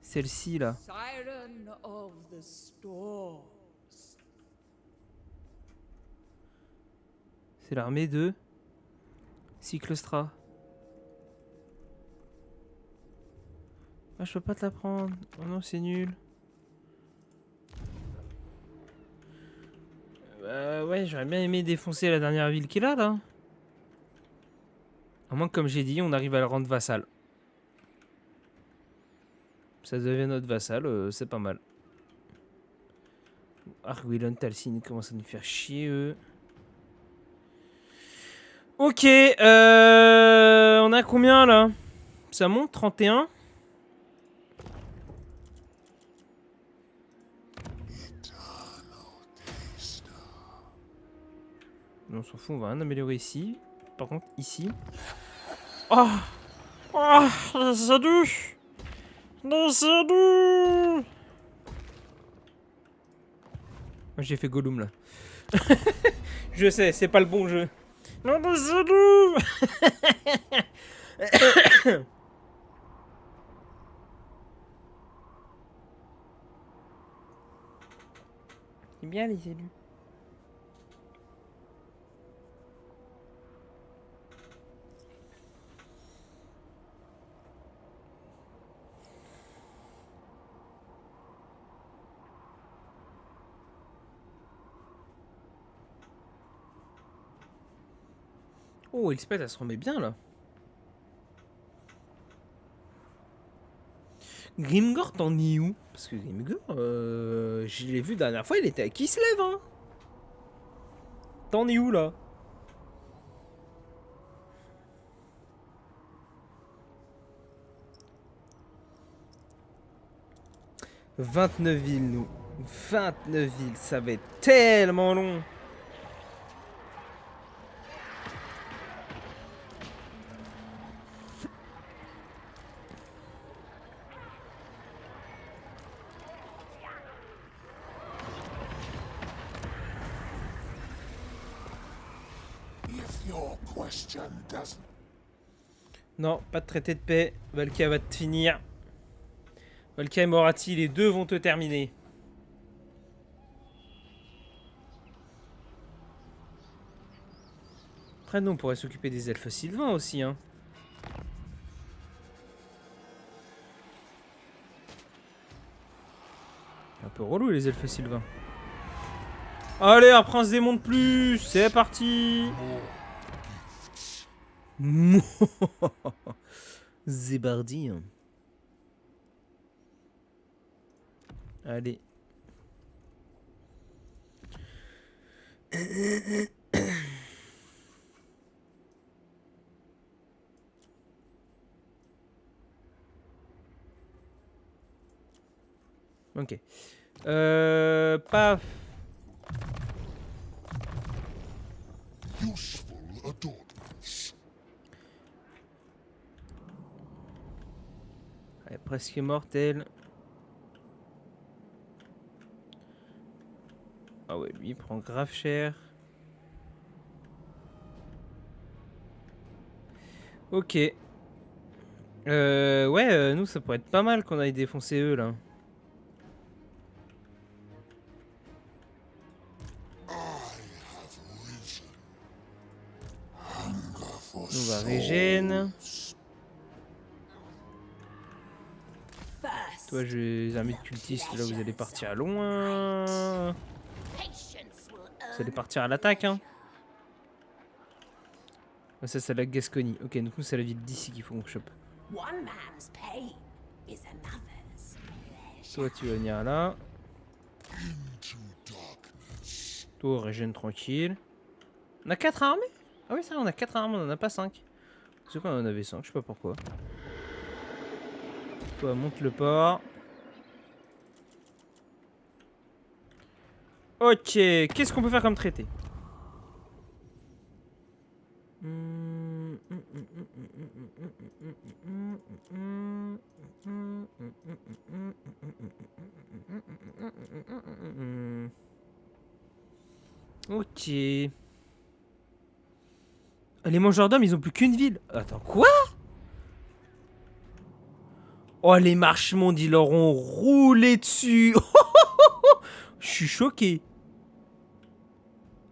Celle-ci, là. Siren of the storms. C'est l'armée de Cyclostra. Ah, je peux pas te la prendre. Oh non, c'est nul. Ouais, j'aurais bien aimé défoncer la dernière ville qu'il a là. À moins que, comme j'ai dit, on arrive à le rendre vassal. Ça devient notre vassal, c'est pas mal. Arguelon, Talcine commencent à nous faire chier, eux. Ok, on a combien là? Ça monte, 31. On s'en fout, on va rien améliorer ici. Par contre, ici. Oh, oh, salut. Non, salut. J'ai fait Gollum là. Je sais, c'est pas le bon jeu. Non, mais salut. C'est bien les élus. Oh, Elspeth, elle se remet bien là. Grimgor, t'en es où? Parce que Grimgor, je l'ai vu la dernière fois, il était à Kislev, hein. T'en es où là? « 29 villes, nous. 29 villes, ça va être tellement long. » question doesn't. Non, pas de traité de paix. Valkia va te finir. Valkia et Moratti, les deux vont te terminer. Après, nous, on pourrait s'occuper des elfes sylvains aussi, hein. Un peu relou, les elfes sylvains. Allez, un prince démon de plus. C'est parti. Zébardi. Allez. Ok. Paf. Useful adornments. Elle est presque mortelle. Ah ouais, lui il prend grave cher. Ok. Ouais, nous ça pourrait être pas mal qu'on aille défoncer eux là. On va régène. Toi, je les armées de cultistes, là, vous allez partir loin. Vous allez partir à l'attaque, hein. Ça, c'est la Gascogne. Ok, donc nous, c'est la ville d'ici qu'il faut qu'on chope. Toi, tu vas venir là. Toi, régène tranquille. On a 4 armées? Ah oui, c'est vrai, on a 4 armes, on en a pas 5. C'est quoi, on en avait 5, je sais pas pourquoi. Toi, monte le port. Ok, qu'est-ce qu'on peut faire comme traité? Ok. Les mangeurs d'hommes, ils ont plus qu'une ville. Attends, quoi? Oh, les marchemondes, ils leur ont roulé dessus. Je suis choqué.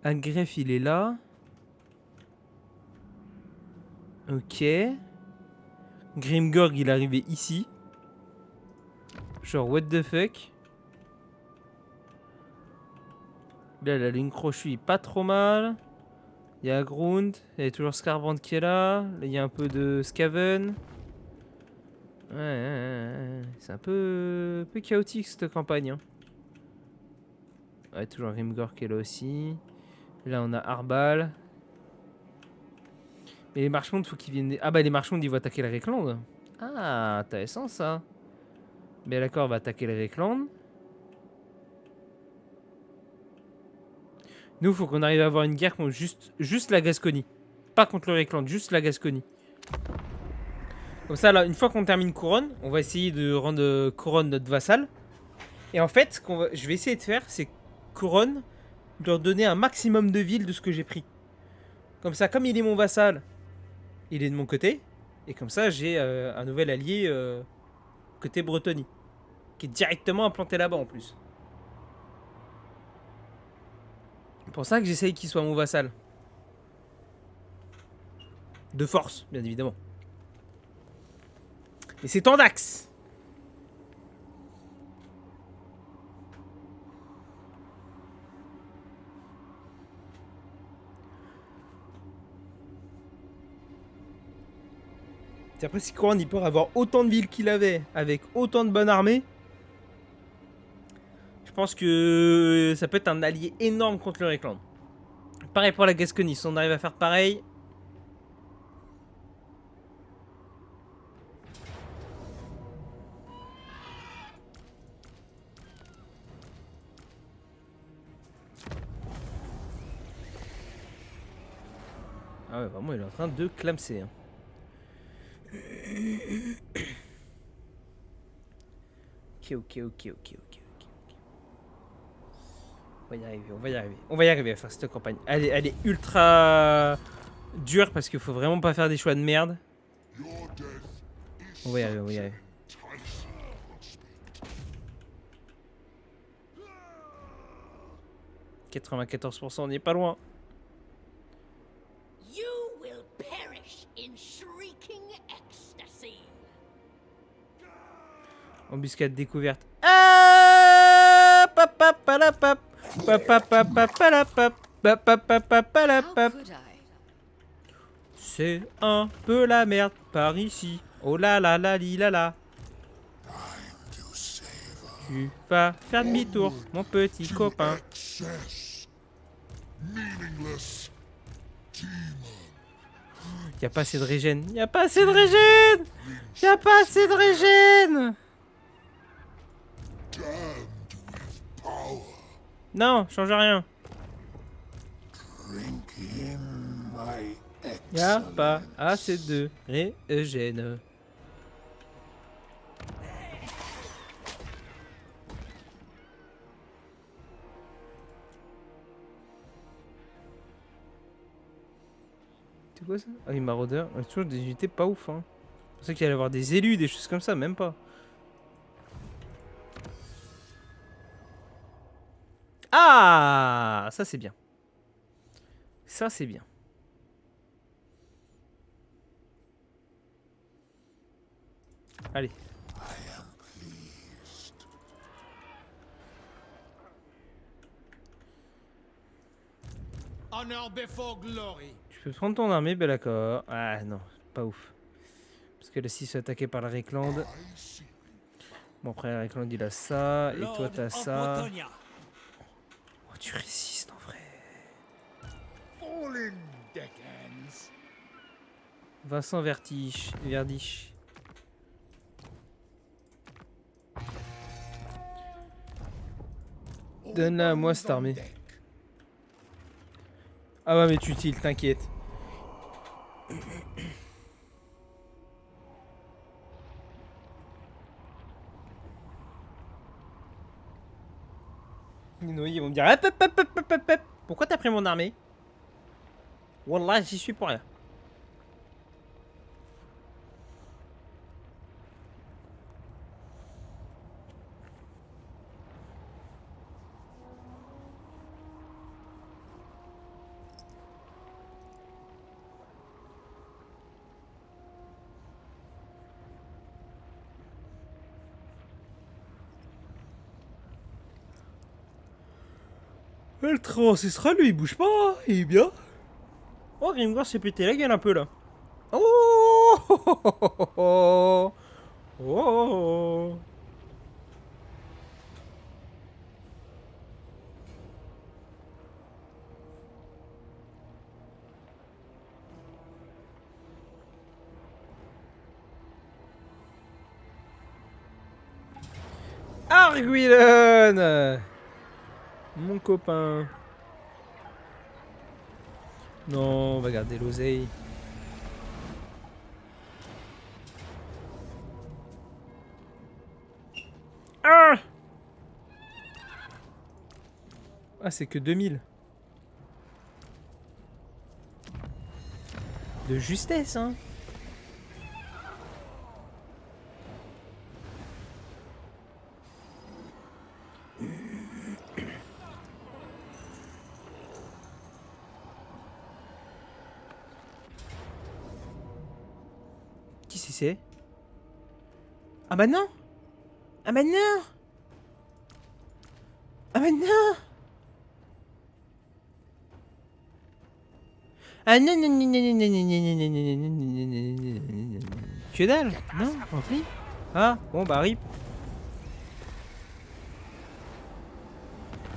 Un greffe, il est là. Ok. Grimgorg, il est arrivé ici. Genre, what the fuck? Là, la ligne crochue est pas trop mal. Il y a Grund. Il y a toujours Scarbrand qui est là. Là, il y a un peu de Skaven. Ouais. C'est un peu chaotique cette campagne. Hein. Ouais, toujours Grimgorg qui est là aussi. Là, on a Arbal. Mais les marchemondes, faut qu'ils viennent. Ah, bah, les marchemondes, ils vont attaquer le Rekland. Ah, intéressant ça. Mais d'accord, on va attaquer le Rekland. Nous, faut qu'on arrive à avoir une guerre contre juste la Gascogne. Pas contre le Rekland, juste la Gascogne. Comme ça, là, une fois qu'on termine Couronne, on va essayer de rendre Couronne notre vassal. Et en fait, je vais essayer de faire, c'est Couronne, leur donner un maximum de villes de ce que j'ai pris. Comme ça, comme il est mon vassal, il est de mon côté. Et comme ça, j'ai un nouvel allié côté Bretonie. Qui est directement implanté là-bas en plus. C'est pour ça que j'essaye qu'il soit mon vassal. De force, bien évidemment. Et c'est en Dax. Après, si Couronne il peut avoir autant de villes qu'il avait, avec autant de bonnes armées, je pense que ça peut être un allié énorme contre le Rekland. Pareil pour la Gascogne, si on arrive à faire pareil. Ah ouais, vraiment, il est en train de clamser. Hein. Ok. On va y arriver. On va y arriver à faire cette campagne. Elle est ultra dur parce qu'il faut vraiment pas faire des choix de merde. On va y arriver, on va y arriver. 94%, on n'est pas loin. You will perish in shrieking ecstasy. Embuscade découverte. Ah, papapalapap, papapapalapap, papapapalapap. How could I? C'est un peu la merde par ici. Oh là là là li là là. Tu vas faire demi-tour, mon petit copain. Y a pas assez de régène. Y a pas assez de régène. Y a pas assez de régène. Non, change rien. Y a pas assez de régène. C'est quoi ça? Ah, les maraudeurs. On a toujours des unités pas ouf, hein. C'est pour ça qu'il allait y avoir des élus, des choses comme ça, même pas. Ah, ça c'est bien. Ça c'est bien. Allez. Honor before glory. Tu peux prendre ton armée, Belacor. Ah non, pas ouf. Parce que là, si c'est attaqué par la Réclande. Bon, après, la Réclande, il a ça. Et toi, t'as ça. Oh, tu résistes en vrai. Fall in, deckhands. Vincent Vertige. Verdiche. Donne-la à moi, cette armée. Ah ouais, mais tu utile, t'inquiète. Ils vont me dire hop, hop, hop, hop, hop, hop, hop. Pourquoi t'as pris mon armée? Wallah, j'y suis pour rien. Le train, ce sera lui, il bouge pas, il est bien. Oh, Grimgor s'est pété la gueule un peu là. Oh, oh, oh, oh, oh, oh. Arguilon, mon copain. Non, on va garder l'oseille. Ah, ah c'est que 2000. De justesse, hein. Qui c'est? Ah bah non. Ah bah non. Ah bah non. Ah non non non non non non non non non non non. Que dalle. Non, rempli. Ah bon bah rip.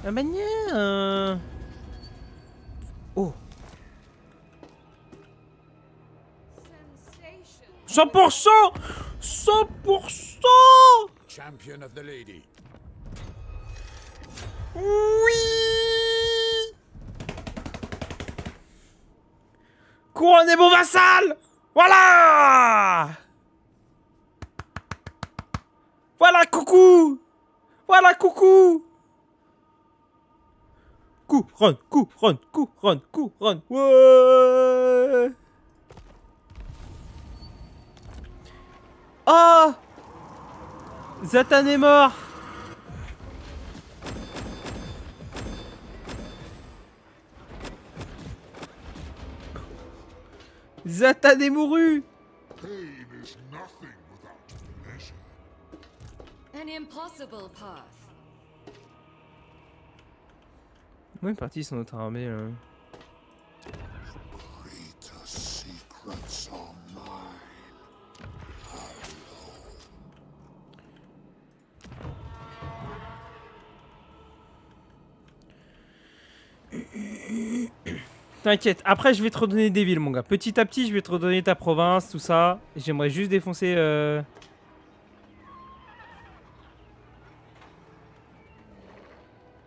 Ah bah non. Oh. 100%. 100%. Champion of the lady. Oui. Couronnez mon vassal. Voilà. Voilà coucou. Voilà coucou. couronne, couronne, couronne, couronne. Ouais. Oh, Zatan est mort. Zatan est mouru. An impossible path. Où est parti son autre armée là? T'inquiète, après je vais te redonner des villes mon gars. Petit à petit je vais te redonner ta province, tout ça. J'aimerais juste défoncer...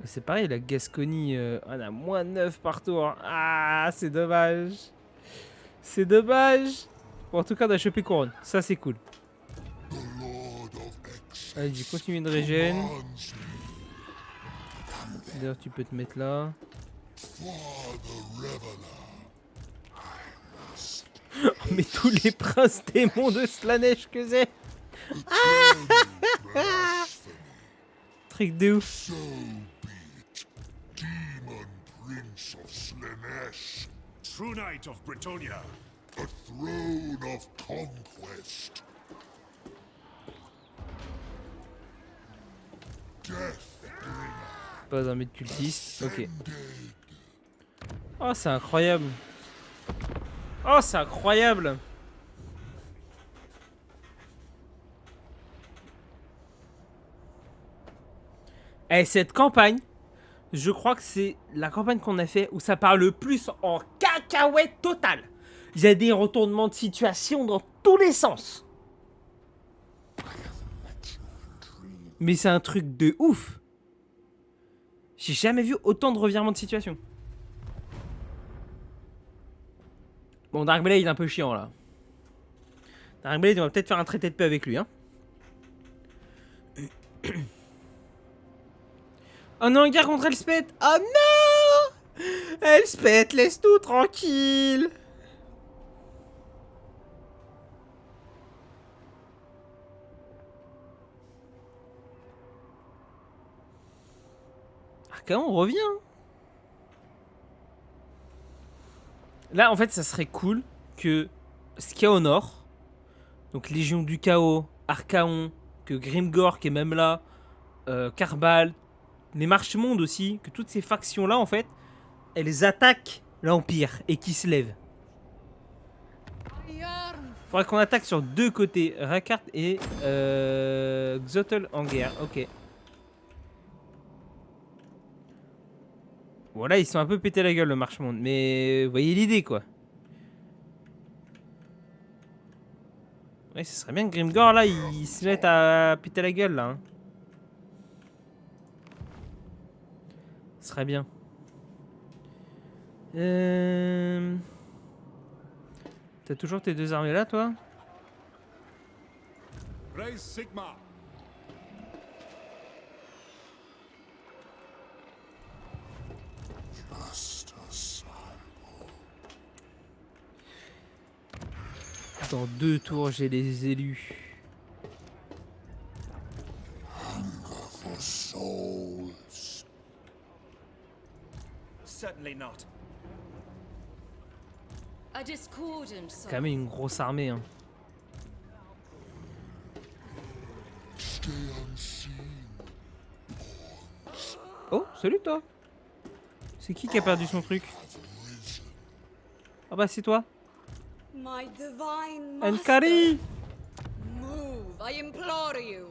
C'est pareil, la Gascogne, on a moins 9 par tour. Ah, c'est dommage. C'est dommage. Bon, en tout cas, on a chopé couronne. Ça, c'est cool. Allez, j'ai continué de régène. D'ailleurs, tu peux te mettre là. Oh, mais tous les princes démons de Slaanesh que c'est. Truc de ouf. Prince of Slaanesh, True Knight of Bretonnia. a throne of conquest. Death Pas un mec cultiste. Ok. Oh, c'est incroyable. Oh, c'est incroyable. Et cette campagne, je crois que c'est la campagne qu'on a fait où ça part le plus en cacahuète totale. Il y a des retournements de situation dans tous les sens. Mais c'est un truc de ouf. J'ai jamais vu autant de revirements de situation. Bon, Darkblade il est un peu chiant là. Darkblade, on va peut-être faire un traité de paix avec lui, hein. Oh non, guerre contre Elspeth. Oh non, Elspeth, laisse-nous tranquille. Archaon, on revient. Là, en fait, ça serait cool que ce qu'il y a au nord, donc Légion du Chaos, Archaon, que Grimgor qui est même là, Karbal, les Marches-Mondes aussi, que toutes ces factions-là, en fait, elles attaquent l'Empire et qui se lèvent. Faudrait qu'on attaque sur deux côtés, Rakart et Xotl en guerre, ok. Voilà, ils sont un peu pété la gueule le Marche-Monde, mais vous voyez l'idée quoi. Ouais, ce serait bien que Grimgor là, il se mette à péter la gueule là. Hein. Ce serait bien. T'as toujours tes deux armées là, toi? Raise Sigma. Dans 2 tours, j'ai les élus. for souls. Certainly not. A discordant soul. Quand même une grosse armée. Hein. Stay unseen. Oh, salut toi. C'est qui a perdu son truc? Ah bah c'est toi. My divine master. Ankari. Move, I implore you.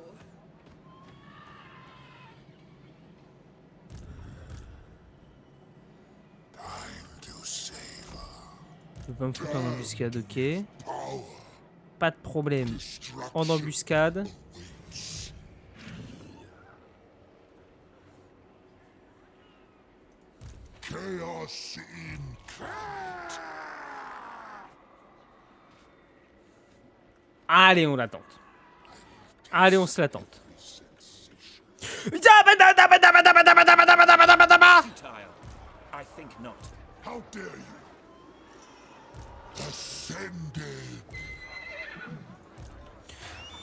Je peux pas me foutre en embuscade, ok. Pas de problème. En embuscade. Chaos in Allez, on l'attente. Allez, on se l'attente. think not. How dare you? Ascended.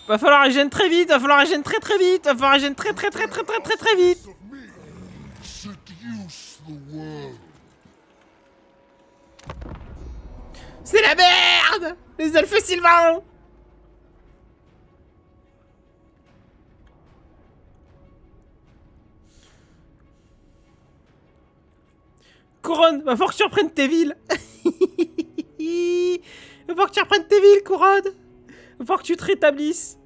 Va falloir régénérer très vite, va falloir régénérer très vite, va falloir régénérer très vite. Of me. Seduce the world. C'est la merde! Les elfes sylvains! Couronne, va falloir que tu reprennes tes villes. Va falloir que tu reprennes tes villes, Couronne. Va falloir que tu te rétablisses.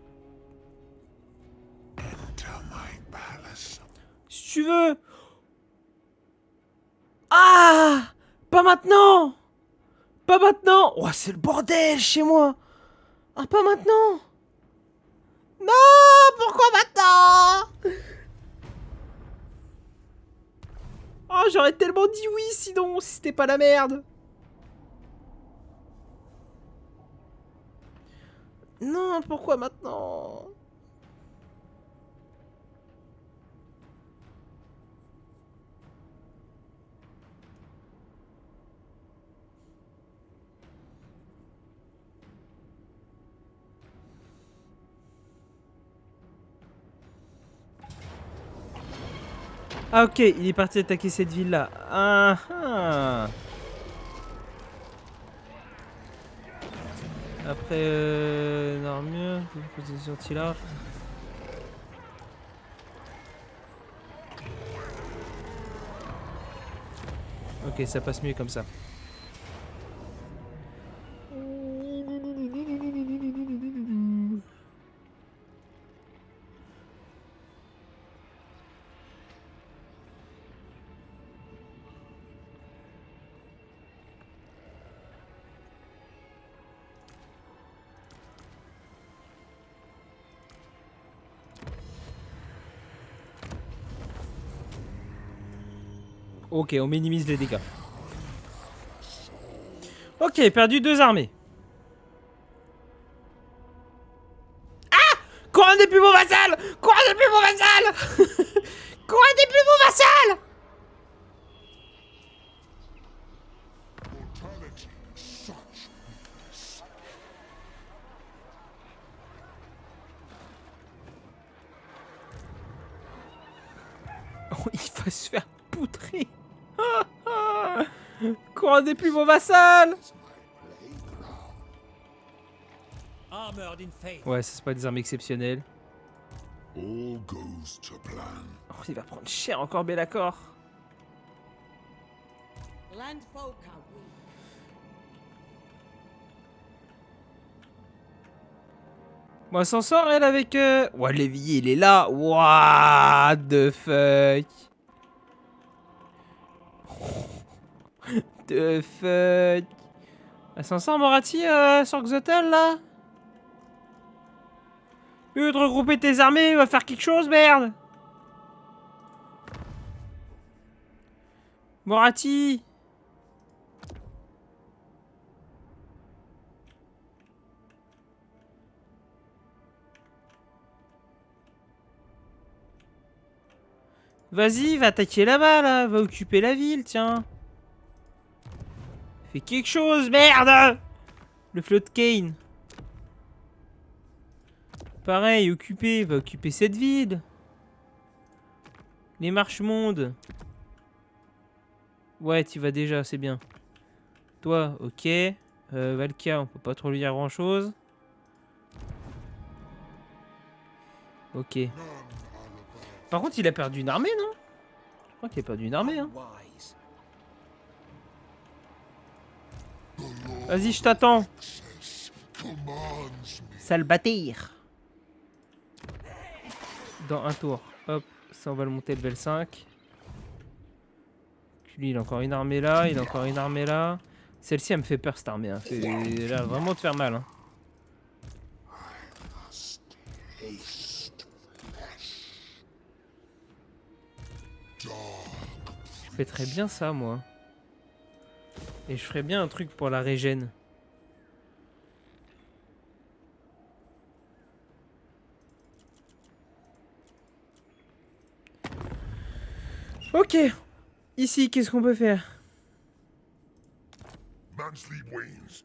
Enter my palace. Si tu veux. Ah! Pas maintenant! Pas maintenant! Oh, c'est le bordel chez moi! Ah, pas maintenant! Non! Pourquoi maintenant? Oh, j'aurais tellement dit oui sinon, si c'était pas la merde! Non, pourquoi maintenant? Ah ok, il est parti attaquer cette ville-là. Ah ah. Après, une armure, une sortie là. Ok, ça passe mieux comme ça. Ok, on minimise les dégâts. Ok, perdu 2 armées. Ah! Couronne des plus beaux vassals! Couronne des plus beaux vassals! Couronne des plus beaux vassals! Mortality such bliss. Oh, il va se faire poutrer. Couronne des plus beaux vassals! Armored in faith. Ouais, ça c'est pas des armes exceptionnelles. All goes to plan. Oh, il va prendre cher encore, Bellacor. Landfolk are weak. Moi, s'en sort elle avec. Ouais, l'évier il est là. What the fuck? The fuck? Elle s'en sort, Morati, sur Xotel là? Au lieu de regrouper tes armées, va faire quelque chose, merde! Morati! Vas-y, va attaquer là-bas, là. Va occuper la ville, tiens. Fais quelque chose, merde! Le Float Cane. Pareil, occupé. Va occuper cette ville. Les marches-mondes. Ouais, tu vas déjà, c'est bien. Toi, ok. Valkia, on peut pas trop lui dire grand-chose. Ok. Par contre, il a perdu une armée, non? Je crois qu'il a perdu une armée, hein. Wise. Vas-y, je t'attends. Commands me. Sale bâtire. Dans un tour. Hop, ça on va le monter level 5. Lui, il a encore une armée là, il a encore une armée là. Celle-ci, elle me fait peur, cette armée. Hein. Elle a vraiment de faire mal. Hein. Taste flesh. Dark. Je fais très bien ça, moi. Et je ferais bien un truc pour la régène. Ok. Ici, qu'est-ce qu'on peut faire? Barnsley Wains.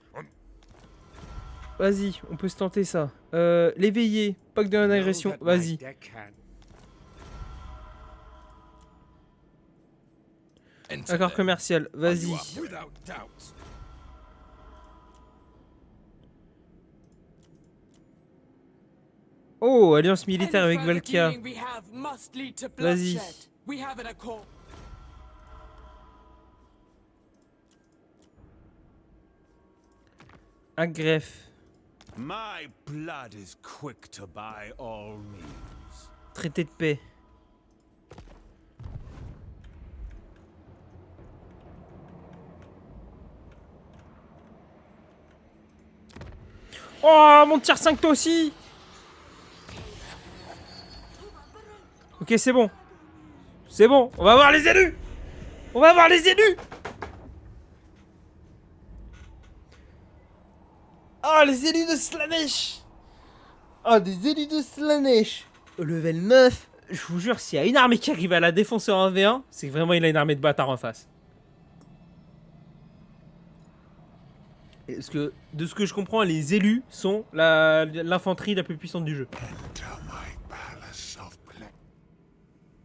Vas-y, on peut se tenter ça. L'éveiller, pas que de l'agression, vas-y. Accord commercial, vas-y. Without doubt. Oh, alliance militaire avec Valkia. Vas-y. Agref. My blood is quick to buy all means. Traité de paix. Oh, mon tir 5 toi aussi. Ok, c'est bon. C'est bon, on va voir les élus. On va voir les élus. Ah, les élus de Slaanesh. Ah, des élus de Slaanesh. Level 9. Je vous jure, s'il y a une armée qui arrive à la défoncer en 1v1, c'est que vraiment il a une armée de bâtards en face. Parce que, de ce que je comprends, les élus sont l'infanterie la plus puissante du jeu.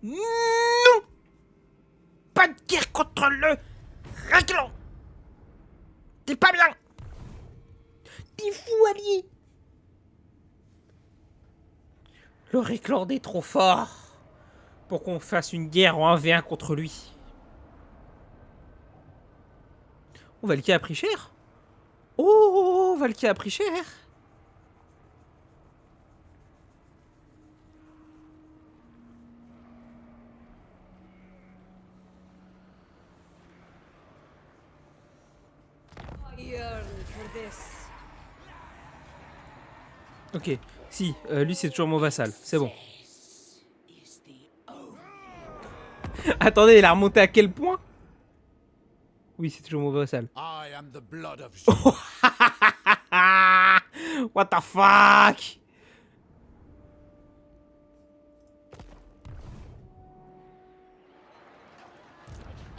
Non! Pas de guerre contre le Réclan! T'es pas bien! T'es fou, allié! Le Réclan est trop fort pour qu'on fasse une guerre en 1v1 contre lui. Oh, Valkia a pris cher! Oh, Valkia a pris cher! Ok, si, lui c'est toujours mon vassal, c'est bon. Attendez, il a remonté à quel point? Oui, c'est toujours mon vassal. I am the blood of What the fuck?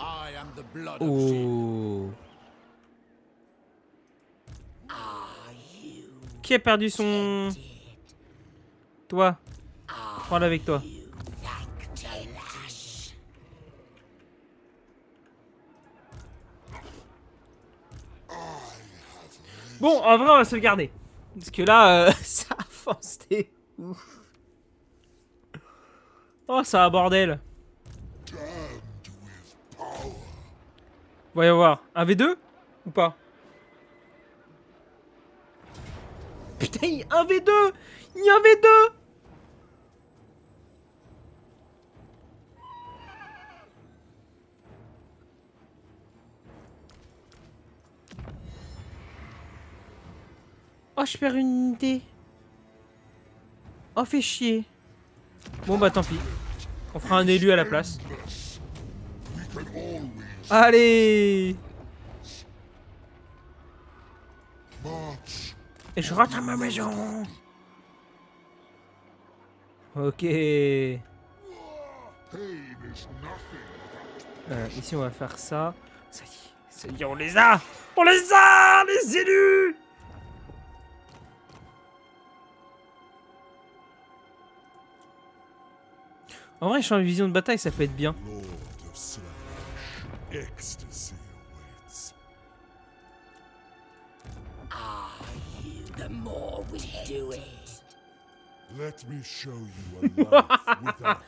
I am the blood of Oh. Qui a perdu son... Toi. Prends-le avec toi. Bon, en vrai, on va se le garder. Parce que là, ça avance des ouf. Oh, ça a bordel. Voyons voir. Un V2 ou pas? Putain, il y a un V2. Il y a un V2. Oh, je perds une unité. Oh, fait chier. Bon, bah tant pis. On fera un élu à la place. Allez. Et je rentre à ma maison. Ok. Ici, on va faire ça. Ça y est, on les a. On les a, les élus. En vrai, changer de vision de bataille, ça peut être bien. The more we do it. Let me show you a life without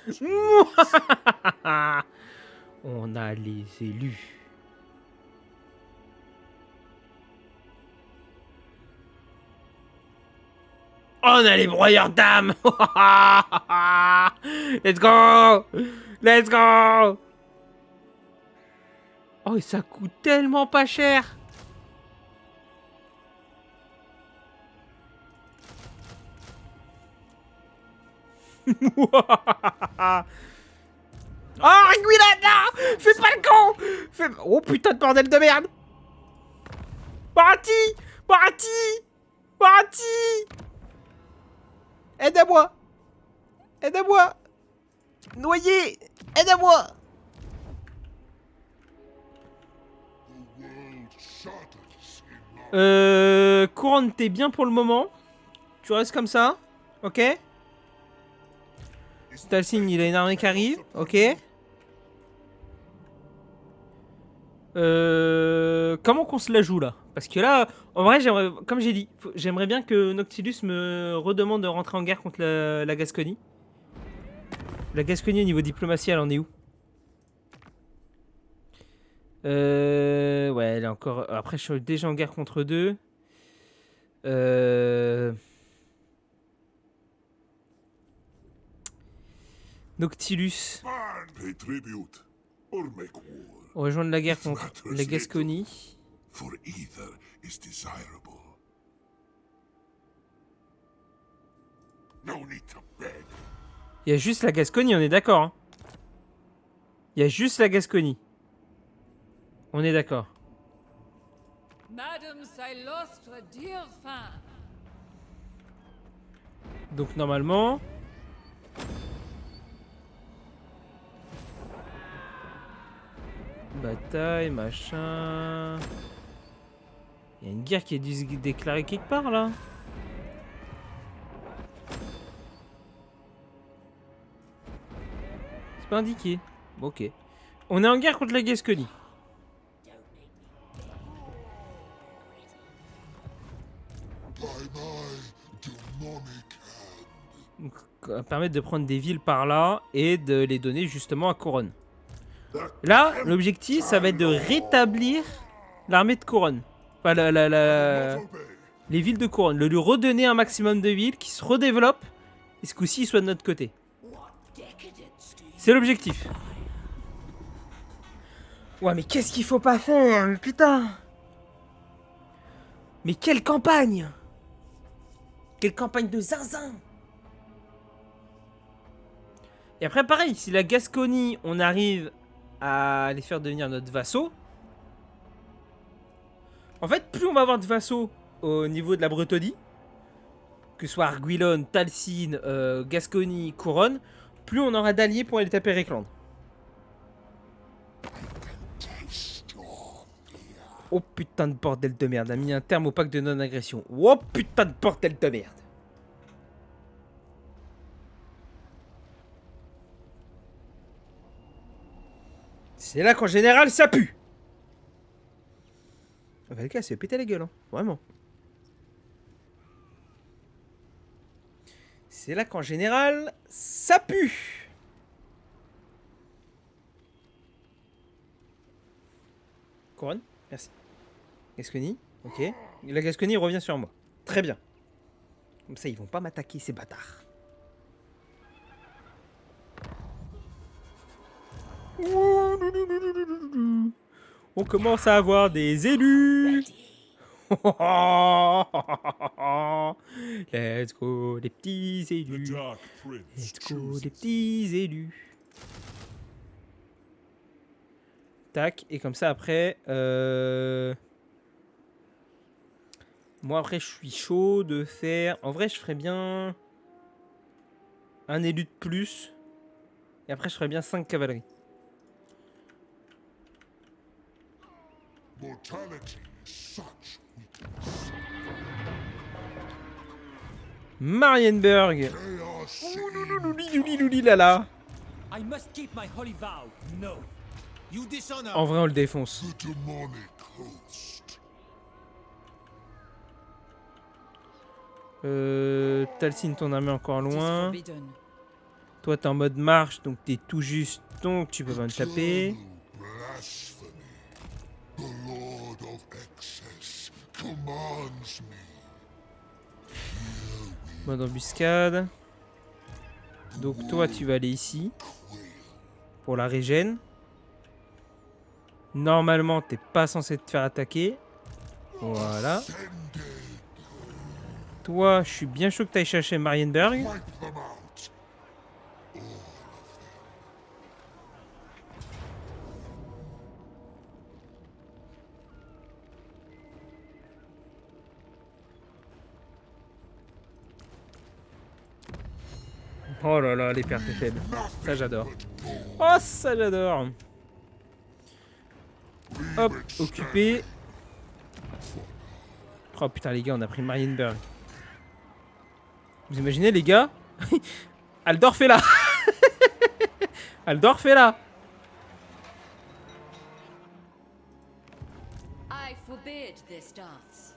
On a les élus. On a les broyeurs d'âmes. Let's go. Let's go. Oh, et ça coûte tellement pas cher. Oh, Reguilada! Fais pas le con! Oh putain de bordel de merde! Barati! Barati! Barati! Aide-moi! Aide-moi! Noyé! Aide-moi! the world shatters. Couronne, t'es bien pour le moment. Tu restes comme ça. Ok. Stalsin, il a une armée qui arrive. Ok. Comment qu'on se la joue là? Parce que là, en vrai, comme j'ai dit, j'aimerais bien que Noctilus me redemande de rentrer en guerre contre la Gascogne. La Gascogne au niveau diplomatie, elle en est où? Ouais, elle est encore... Après, je suis déjà en guerre contre deux. Noctilus. Pay tribute or make war. Rejoindre la guerre contre la Gascogne. For either is desirable. No need to beg. Il y a juste la Gascogne, on est d'accord. Hein. Il y a juste la Gascogne. On est d'accord. Madam, I lost a dear fan. Donc normalement... Bataille, machin... Il y a une guerre qui a dû se déclarer quelque part là. C'est pas indiqué. Bon, ok. On est en guerre contre la Gascogne. Donc, ça va permettre de prendre des villes par là et de les donner justement à Couronne. Là, l'objectif, ça va être de rétablir l'armée de Couronne. Enfin, les villes de Couronne. De lui redonner un maximum de villes qui se redéveloppent et ce coup-ci, ils soient de notre côté. C'est l'objectif. Ouais, mais qu'est-ce qu'il faut pas faire, putain! Mais quelle campagne! Quelle campagne de zinzin! Et après, pareil, si la Gascogne, on arrive à les faire devenir notre vassaux. En fait, plus on va avoir de vassaux au niveau de la Bretonie, que ce soit Arguilon, Talcine, Gascogne, Couronne, plus on aura d'alliés pour aller taper Réclande. Oh putain de bordel de merde, a mis un terme au pacte de non-agression. Oh putain de bordel de merde. C'est là qu'en général ça pue. Valka s'est pété la gueule, hein. Vraiment. C'est là qu'en général ça pue. Couronne, merci. Gascogne, ok. La Gascogne revient sur moi. Très bien. Comme ça, ils vont pas m'attaquer, ces bâtards. On commence à avoir des élus. Let's go, les petits élus. Let's go, les petits élus. Tac, et comme ça après... Moi après je suis chaud de faire... En vrai je ferais bien... Un élu de plus. Et après je ferais bien 5 cavaleries. Marienburg. Là. En vrai on le défonce. Talcine, ton armée encore loin. Toi t'es en mode marche, donc t'es tout juste, donc tu peux pas me taper. Mode embuscade. Donc toi tu vas aller ici. Pour la régène. Normalement t'es pas censé te faire attaquer. Voilà. Toi, je suis bien chaud que tu ailles chercher Marienburg. Oh là là, les pertes faibles. Ça, j'adore. Oh, ça, j'adore. Hop, occupé. Oh putain les gars, on a pris Marienburg. Vous imaginez les gars? Aldorf est là. Aldorf est là. I forbid this dance.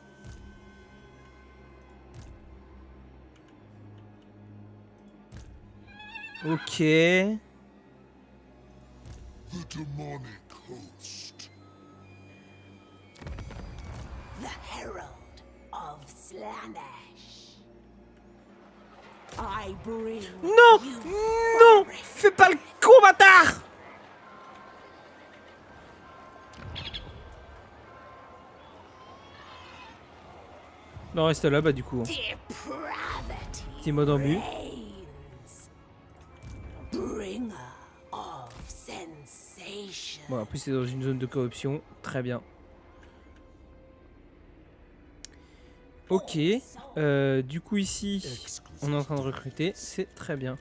Ok. The demonic host. The Herald of Slaanesh. I bring Non! Non! Fais pas le con, bâtard! Non, reste là, bah du coup. depravity. Petit mode en but. Reigns. Bringer of sensation. Bon, en plus, c'est dans une zone de corruption. Très bien. Ok. Du coup, ici, on est en train de recruter. C'est très bien.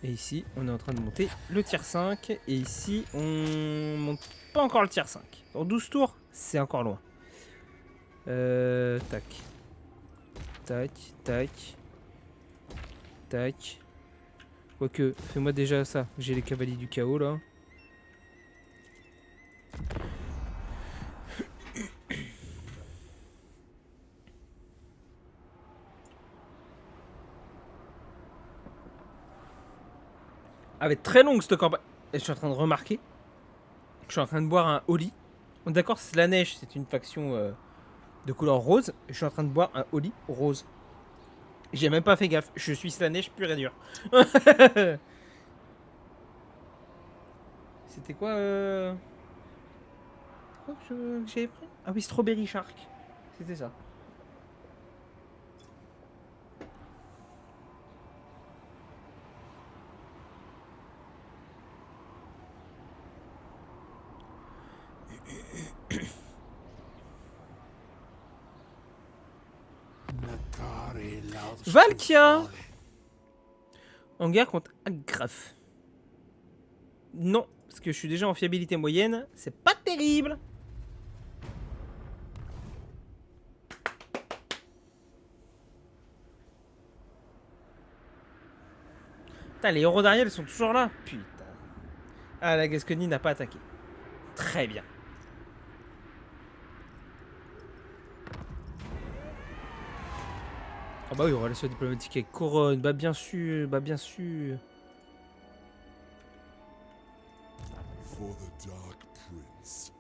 Et ici, on est en train de monter le tier 5. Et ici, on monte pas encore le tier 5. Dans 12 tours, c'est encore loin. Tac. Tac, tac. Tac. Quoique, fais-moi déjà ça. J'ai les cavaliers du chaos, là. Elle va être très longue cette campagne. Et je suis en train de remarquer. Je suis en train de boire un Oli. D'accord, Slaanesh, c'est une faction de couleur rose. Et je suis en train de boire un Oli rose. J'ai même pas fait gaffe. Je suis Slaanesh pur et dur. C'était quoi que j'avais pris? Ah oui, Strawberry Shark. C'était ça. Valkia en guerre contre Agraf. Non, parce que je suis déjà en fiabilité moyenne. C'est pas terrible. Putain, les héros d'Ariel sont toujours là. Putain. Ah, la Gascogne n'a pas attaqué. Très bien. Ah bah oui, relation diplomatique avec Couronne. Bah bien sûr, bah bien sûr. For the Dark Prince.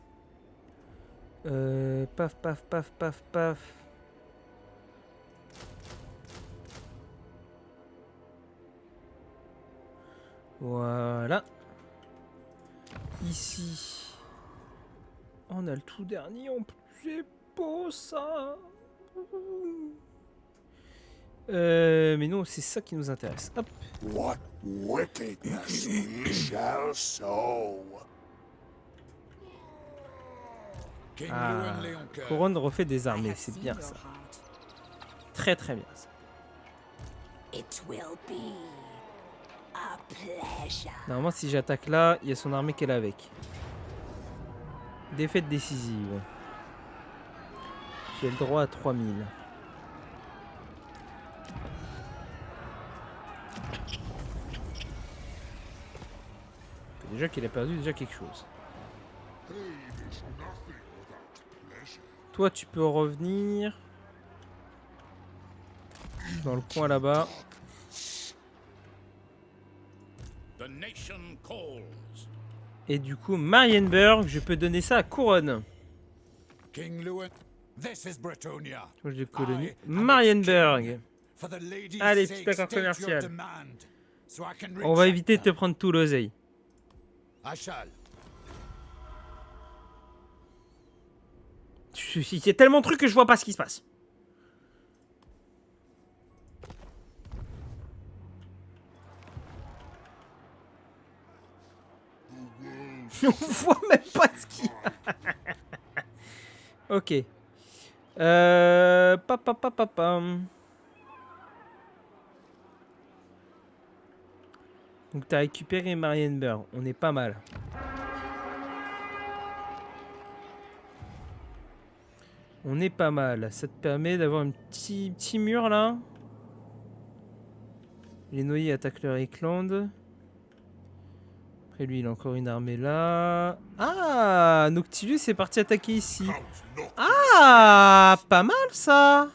Paf, paf, paf, paf, paf. Voilà. Ici. On a le tout dernier en plus. C'est beau ça. Mais non, c'est ça qui nous intéresse. Hop. What wickedness we shall sow. Ah, Couronne refait des armées, c'est bien ça. Très très bien ça. It will be a pleasure. Normalement, si j'attaque là, il y a son armée qu'elle a avec. Défaite décisive. J'ai le droit à 3000. Déjà qu'il a perdu déjà quelque chose. Toi, tu peux revenir dans le coin là-bas. Et du coup, Marienburg, je peux donner ça à Couronne. King Louis, this is Bretonnia. Proche de colonie. Marienburg. Allez, petit accord commercial. On va éviter de te prendre tout l'oseille. Il y a tellement de trucs que je vois pas ce qui se passe. On voit même pas ce qu'il y a. Ok. Donc t'as récupéré Marienburg. On est pas mal. On est pas mal. Ça te permet d'avoir un petit mur là. Les noyés attaquent leur Eklund. Après lui, il a encore une armée là. Ah, Noctilus est parti attaquer ici. Ah, pas mal ça.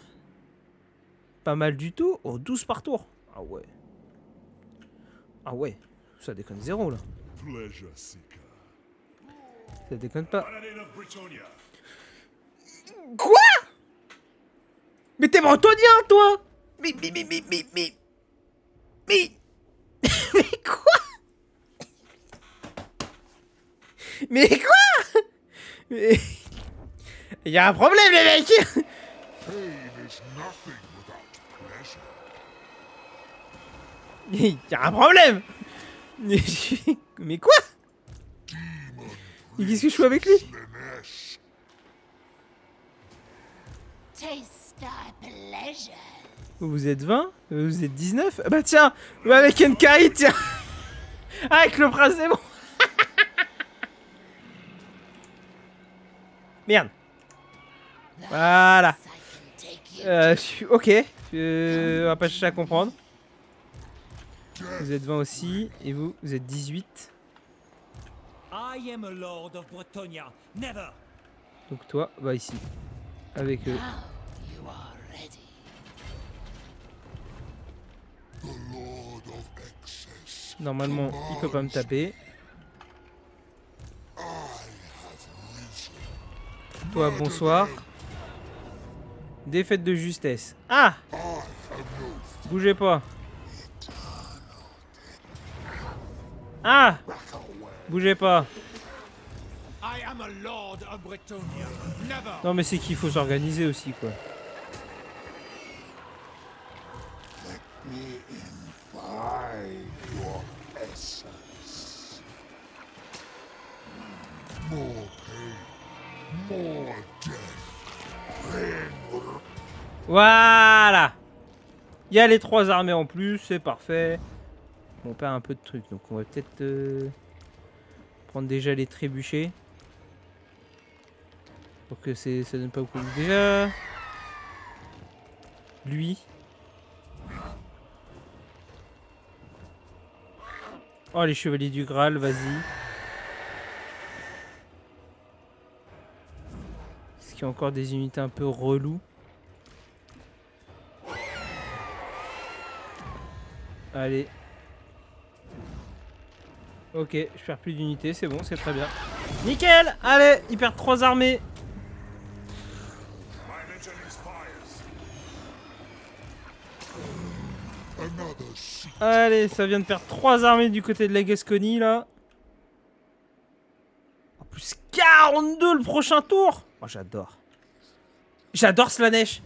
Pas mal du tout. Oh, 12 par tour. Ah ouais. Ah ouais. Ça déconne zéro là. Pleasure seeker. Ça déconne pas. Paladin of Britannia. Quoi? Mais t'es bretonien toi? Mais quoi? Mais quoi? Mais... Il y a un problème les mecs. Pain is nothing without pleasure. Il y a un problème. Mais quoi? Mais qu'est-ce que je fais avec lui? Slanesh. Taste thy pleasure. Vous êtes 20? Vous êtes 19? Ah bah tiens, avec Enkai, tiens. Avec le prince c'est bon. Merde. Voilà. Ok. On va pas chercher à comprendre. Vous êtes 20 aussi. Et vous, vous êtes 18. I am a lord of Bretonia. Never. Donc toi, va ici. Avec eux. You are ready. The Lord of Excess. Normalement, il peut pas me taper. I have risen. Toi, bonsoir. Défaite de justesse. Ah! Bougez pas. Ah! Bougez pas. I am a lord of Bretonia. Never. Non mais c'est qu'il faut s'organiser aussi quoi. Imbibe your essence. More pain. More death. Voilà. Il y a les 3 armées en plus, c'est parfait. Bon, on perd un peu de trucs, donc on va peut-être prendre déjà les trébuchets. Pour que ça donne pas beaucoup. Déjà, lui. Oh, les chevaliers du Graal, vas-y. Est-ce qu'il y a encore des unités un peu reloues? Allez. Ok, je perds plus d'unités, c'est bon, c'est très bien. Nickel. Allez, ils perdent 3 armées. My legend inspires. Another seat. Allez, ça vient de perdre 3 armées du côté de la Gascogne, là. En plus, 42 le prochain tour. Oh, j'adore. J'adore Slanesh.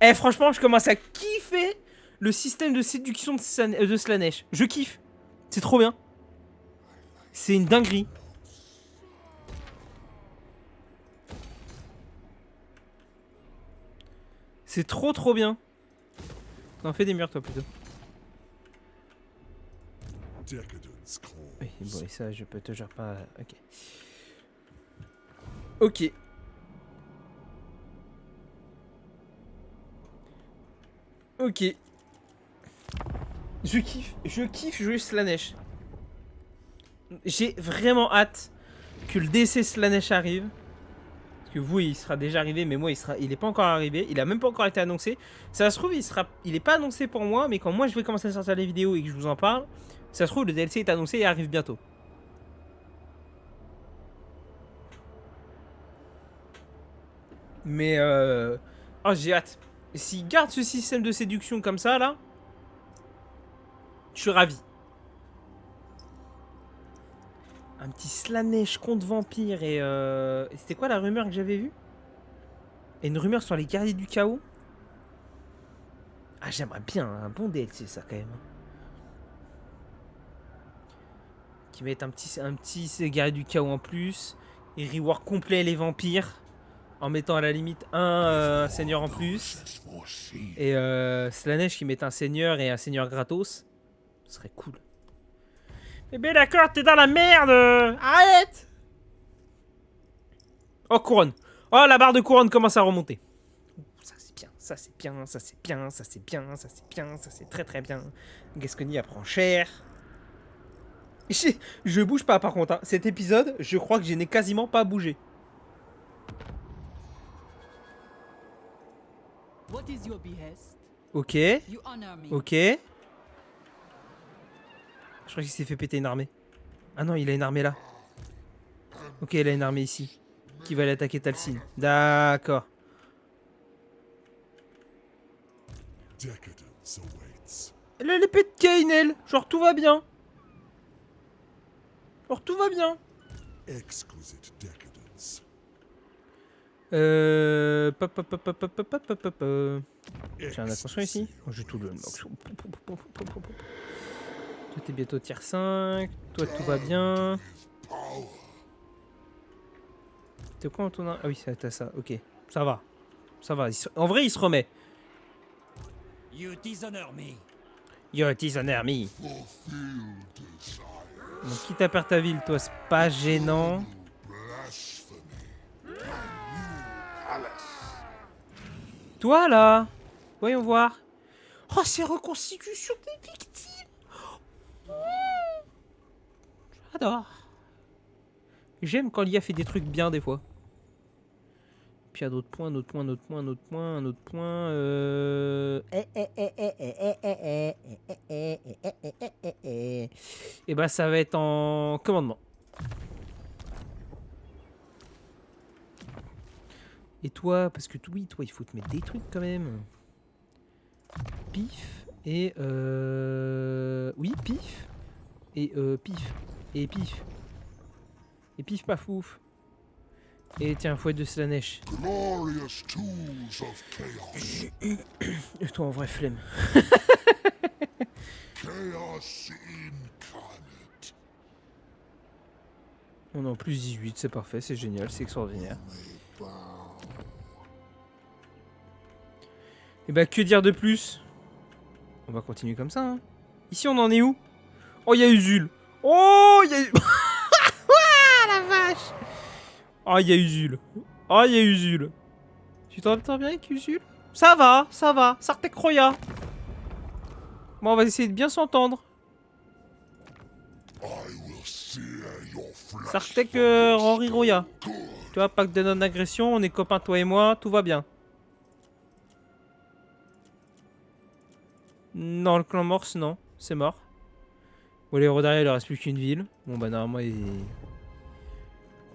Eh, franchement, je commence à kiffer le système de séduction de Slanesh. Je kiffe. C'est trop bien. C'est une dinguerie. C'est trop bien. T'en fais des murs, toi, plutôt. Decadence calls. Oui, bon, et ça, je peux toujours pas... Ok. Ok. Ok. Je kiffe jouer Slanesh. J'ai vraiment hâte que le DC Slanesh arrive. Parce que vous, il sera déjà arrivé, mais moi, il est pas encore arrivé. Il a même pas encore été annoncé. Ça se trouve, il est pas annoncé pour moi, mais quand moi, je vais commencer à sortir les vidéos et que je vous en parle, ça se trouve, le DLC est annoncé et arrive bientôt. Mais oh, j'ai hâte. S'il garde ce système de séduction comme ça, là, je suis ravi. Un petit Slanesh contre vampire et c'était quoi la rumeur que j'avais vue? Et une rumeur sur les guerriers du chaos. Ah, j'aimerais bien un bon DLC ça quand même. Qui mettent un petit guerrier du chaos en plus. Et rework complet les vampires. En mettant à la limite un seigneur en plus. Et Slanesh qui met un seigneur et un seigneur gratos. Ce serait cool. Eh ben d'accord, t'es dans la merde. Arrête. Oh, couronne. Oh, la barre de couronne commence à remonter. Ça c'est bien, ça c'est bien, ça c'est bien, ça c'est bien, ça c'est bien, ça c'est très très bien. Gascogne apprend cher. Je bouge pas par contre. Hein. Cet épisode, je crois que je n'ai quasiment pas bougé. What is your behest? Ok, You honor me. ok. Je crois qu'il s'est fait péter une armée. Ah non, il a une armée là. Ok, il a une armée ici. Qui va aller attaquer Talcine. D'accord. Decadence awaits. Elle a l'épée de Kainel. Genre tout va bien. Genre tout va bien. Exquisite decadence. Pop, pop, pop, pop, pop, pop, pop, pop, pop. Tiens, attention ici. Oh, j'ai tout le max. Toi, t'es bientôt tier 5. Toi, tout va bien. T'es quoi en ton... Ah oui, t'as ça. Ok. Ça va. Ça va. En vrai, il se remet. You dishonor me. Yo, dishonor me. Donc, quitte à perdre ta ville, toi, c'est pas gênant. Toi, là. Voyons voir. Oh, c'est reconstitution des victimes. J'adore. J'aime quand l'IA fait des trucs bien, des fois. Puis, il y a d'autres points, d'autres points, d'autres points, d'autres points, un autre point. Et bah, ça va être en commandement. Et toi, parce que oui, toi, il faut te mettre des trucs quand même. Pif. Et oui, pif. Et pif. Et pif. Et pif, paf, ouf. Et tiens, fouette de Slanesh. Glorious tools of chaos. Et toi, en vrai, flemme. Chaos incarnate. On est en plus 18, c'est parfait, c'est génial, c'est extraordinaire. Et bah, que dire de plus? On va continuer comme ça. Hein. Ici, on en est où? Oh, il y a Usul. Oh, il y a... Ah, la vache. Oh, il y a Usul. Oh, il y a Usul. Tu t'entends bien avec Usul? Ça va, ça va. Sartek Roya. Bon, on va essayer de bien s'entendre. Sartek Henri Roya. Tu vois, pacte de non-agression, on est copains, toi et moi, tout va bien. Non, le clan Morse, non. C'est mort. Bon, les Rodaria, il leur reste plus qu'une ville. Bon, bah, normalement,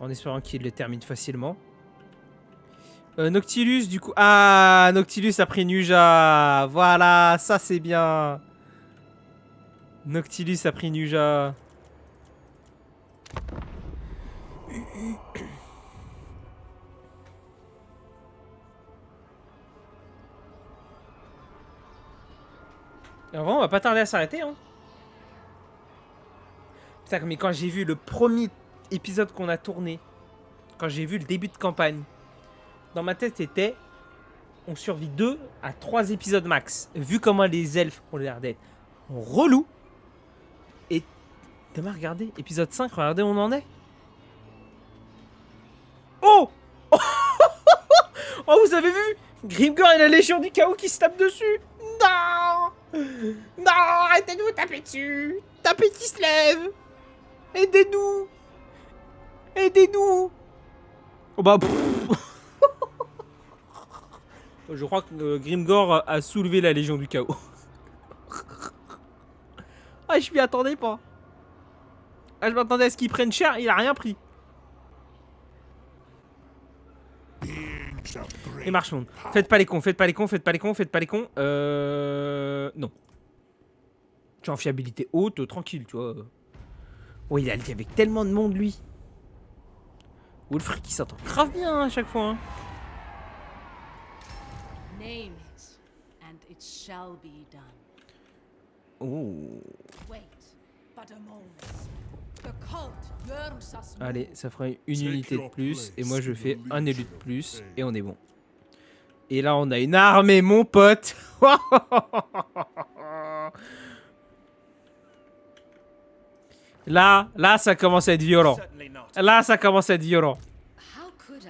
en espérant qu'il le termine facilement. Noctilus, du coup... Ah, Noctilus a pris Nuja. Voilà, ça, c'est bien. Noctilus a pris Nuja. En vrai, on va pas tarder à s'arrêter, hein. Putain, mais quand j'ai vu le premier épisode qu'on a tourné, quand j'ai vu le début de campagne, dans ma tête, c'était... On survit 2 à 3 épisodes max. Vu comment les elfes ont l'air d'être relous. Et... Demain, regardez, épisode 5, regardez où on en est. Oh. Oh, vous avez vu Grimgor et la Légion du Chaos qui se tapent dessus. Non. Non, arrêtez de vous taper dessus. Tapez qui se lève. Aidez-nous. Aidez-nous. Oh bah... Je crois que Grimgor a soulevé la Légion du Chaos. Ah, je m'y attendais pas. Ah, je m'attendais à ce qu'il prenne cher, il a rien pris. Et Marchmonde. Faites pas les cons, faites pas les cons, faites pas les cons, faites pas les cons. Non. Tu es en fiabilité haute, tranquille, tu vois. Oh, il est allié avec tellement de monde, lui. Wolfric, il s'entend grave bien hein, à chaque fois. Hein. Name it, and it shall be done. Oh. Wait but a moment. The cult yearns us more. Allez, ça fera une unité de plus. Et moi, je fais un élu de plus. Et on est bon. Et là, on a une armée, mon pote. Là, ça commence à être violent. Là, ça commence à être violent. How could I?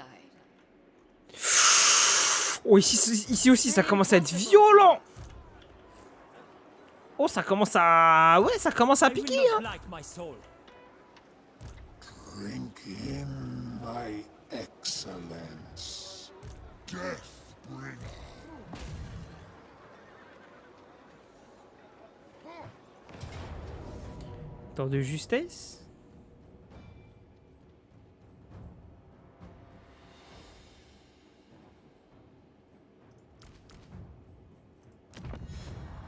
Oh, ici aussi, ça commence à être violent. Oh, ça commence à... Ouais, ça commence à piquer, hein. Drink in my excellence. Deathbringer. Temps de justesse.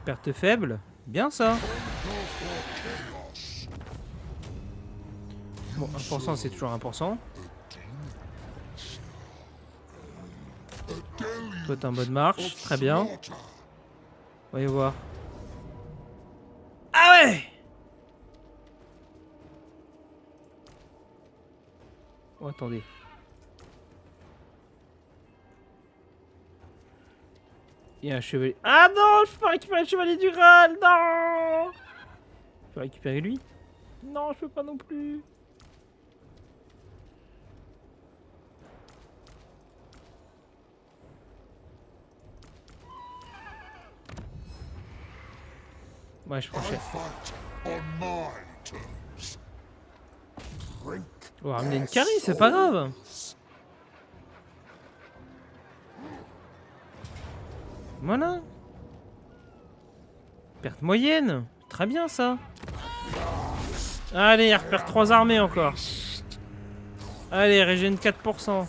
Perte faible. Bien ça. Bon, 1% c'est toujours 1%. Toi t'es en mode marche. Très bien. Voyons voir. Ah ouais! Oh, attendez. Il y a un chevalier. Ah non, je peux pas récupérer le chevalier du Graal. Non! Je peux récupérer lui? Non, je peux pas non plus. Ouais, je prends cher. On va ramener une carry, c'est pas grave. Voilà. Perte moyenne. Très bien ça. Allez, il repère 3 armées encore. Allez, régène 4%.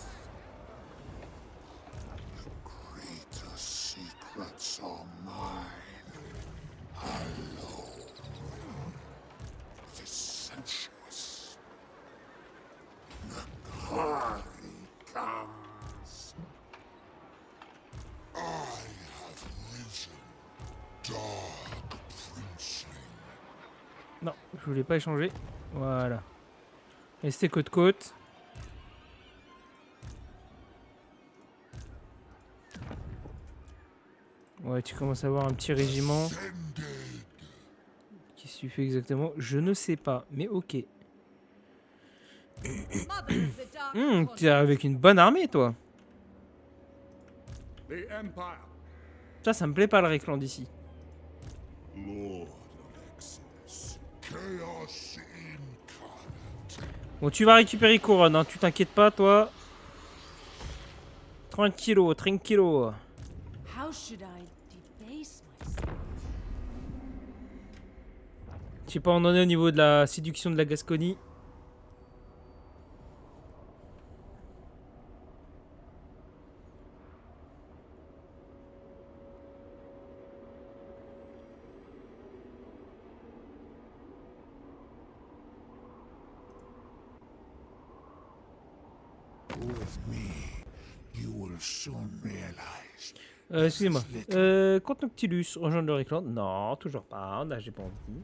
Non, je voulais pas échanger. Voilà. Restez côte-côte. Ouais, tu commences à avoir un petit régiment. Qu'est-ce que tu fais exactement? Je ne sais pas, mais ok. T'es avec une bonne armée, toi. Ça me plaît pas le réclan d'ici. Bon, tu vas récupérer couronne, hein, tu t'inquiètes pas, toi. Tranquillo, tranquillo. How should I debase myself? Je sais pas, on en est au niveau de la séduction de la Gasconie. Excusez-moi. Contre Noctilus, rejoindre le réclan. Non, toujours pas. Là, j'ai pas envie.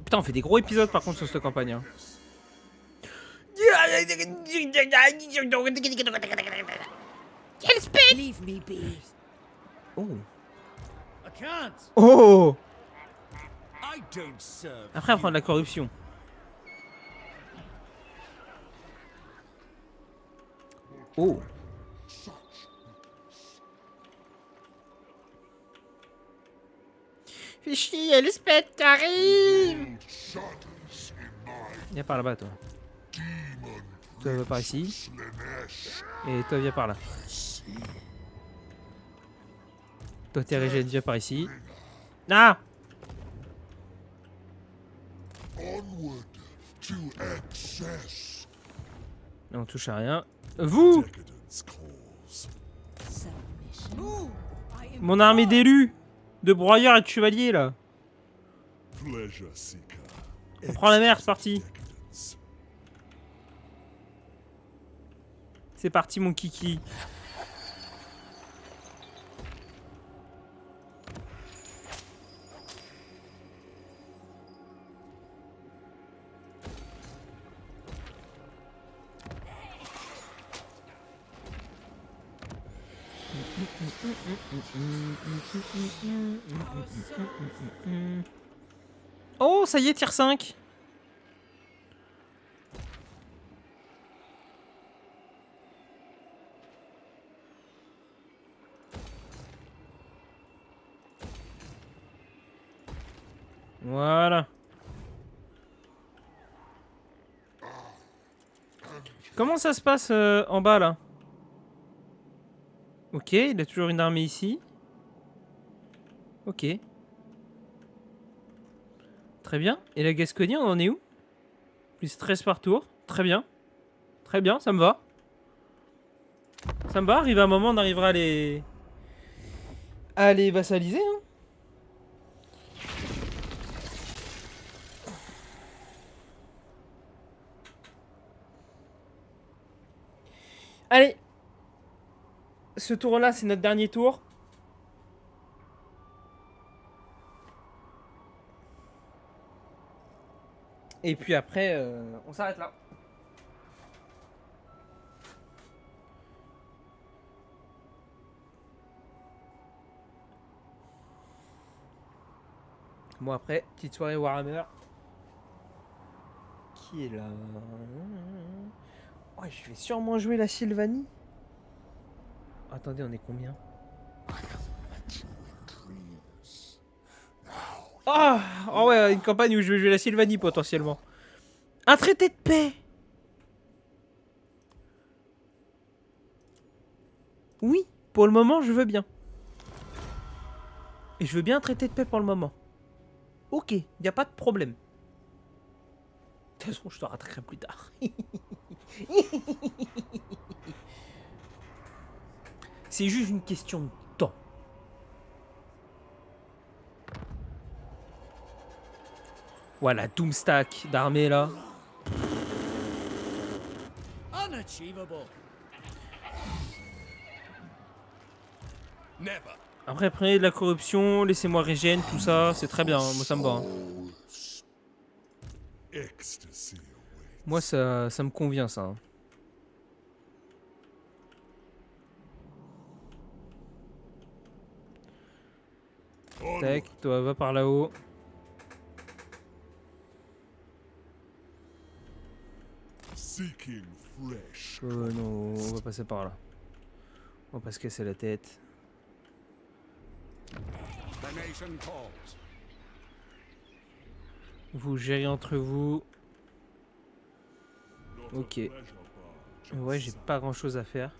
Putain, on fait des gros épisodes par contre sur cette campagne. Hein. Leave me be. Oh. Oh. Après, on prend de la corruption. Oh. Fais chier, l'espèce t'arrive. Viens par là-bas, toi. Toi, va par ici. Et toi, viens par là. Toi, t'es régène, viens par ici. Ah! Non, on touche à rien. Vous! Mon armée d'élus! de broyeur et de chevalier là. Pleasure seeker. On prend la mer, c'est parti. Decadence. C'est parti mon kiki. Oh, ça y est, tier 5. Voilà. Comment ça se passe en bas là? Ok, il a toujours une armée ici. Ok. Très bien. Et la Gascogne, on en est où? Plus 13 par tour. Très bien. Très bien, ça me va. Ça me va, arrive un moment, on arrivera à les vassaliser. Hein. Allez. Ce tour-là, c'est notre dernier tour. Et puis après, on s'arrête là. Bon après, petite soirée Warhammer. Qui est là? Oh, je vais sûrement jouer la Sylvanie. Attendez, on est combien? Ah oh ouais, une campagne où je vais jouer la Sylvanie potentiellement. Un traité de paix. Oui, pour le moment, je veux bien. Et je veux bien un traité de paix pour le moment. Ok, y a pas de problème. De toute façon, je te rattraperai plus tard. C'est juste une question de temps. Voilà, Doomstack d'armée là. Unachievable. Never. Après, prenez de la corruption, laissez-moi régène, tout ça, c'est très bien, moi ça me va. Hein. Ecstasy awaits. Moi ça me convient ça. Hein. Tac, toi va par là-haut. Seeking flesh. Oh non, on va passer par là. On va pas se casser la tête. The nation calls. Vous gérez entre vous. Not a Ok. pleasure bar, Ouais, j'ai pas grand chose à faire.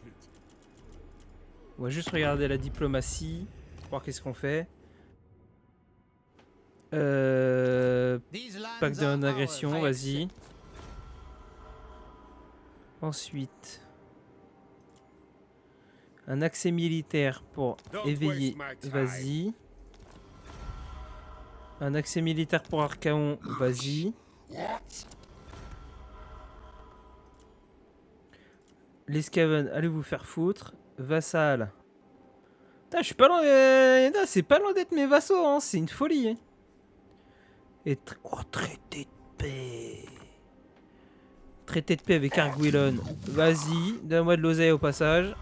On va juste regarder la diplomatie. Voir qu'est-ce qu'on fait. Pacte de non-agression, vas-y. Ensuite. Un accès militaire pour éveiller, vas-y. Un accès militaire pour Archaon, vas-y. Les Skaven, allez vous faire foutre. Vassal. Putain, je suis pas loin. C'est pas loin d'être mes vassaux, hein. C'est une folie. Hein. Et traité de paix. Traité de paix avec Arguillon. Vas-y, donne-moi de l'oseille au passage.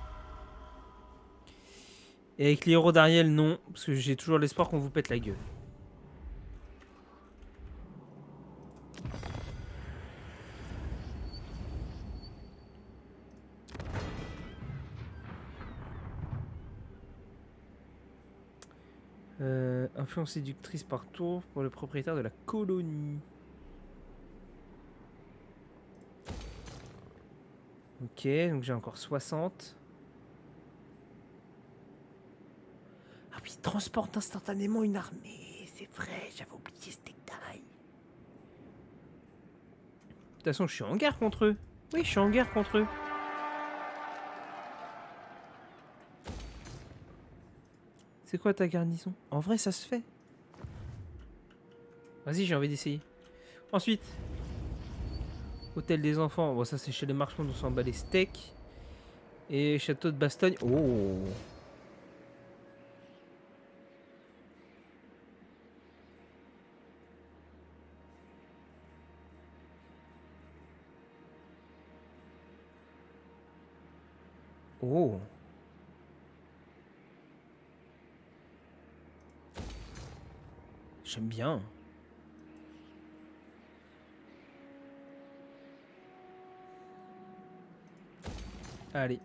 Et avec les héros d'Ariel, non. Parce que j'ai toujours l'espoir qu'on vous pète la gueule. Influence séductrice par tour pour le propriétaire de la colonie. Ok, donc j'ai encore 60. Ah oui, transporte instantanément une armée. C'est vrai, j'avais oublié ce détail. De toute façon, je suis en guerre contre eux. Oui, je suis en guerre contre eux. C'est quoi ta garnison? En vrai, ça se fait. Vas-y, j'ai envie d'essayer. Ensuite, hôtel des enfants. Bon, ça, c'est chez les marchands, on s'en bat les steaks. Et château de Bastogne. Oh! Oh! J'aime bien. Allez.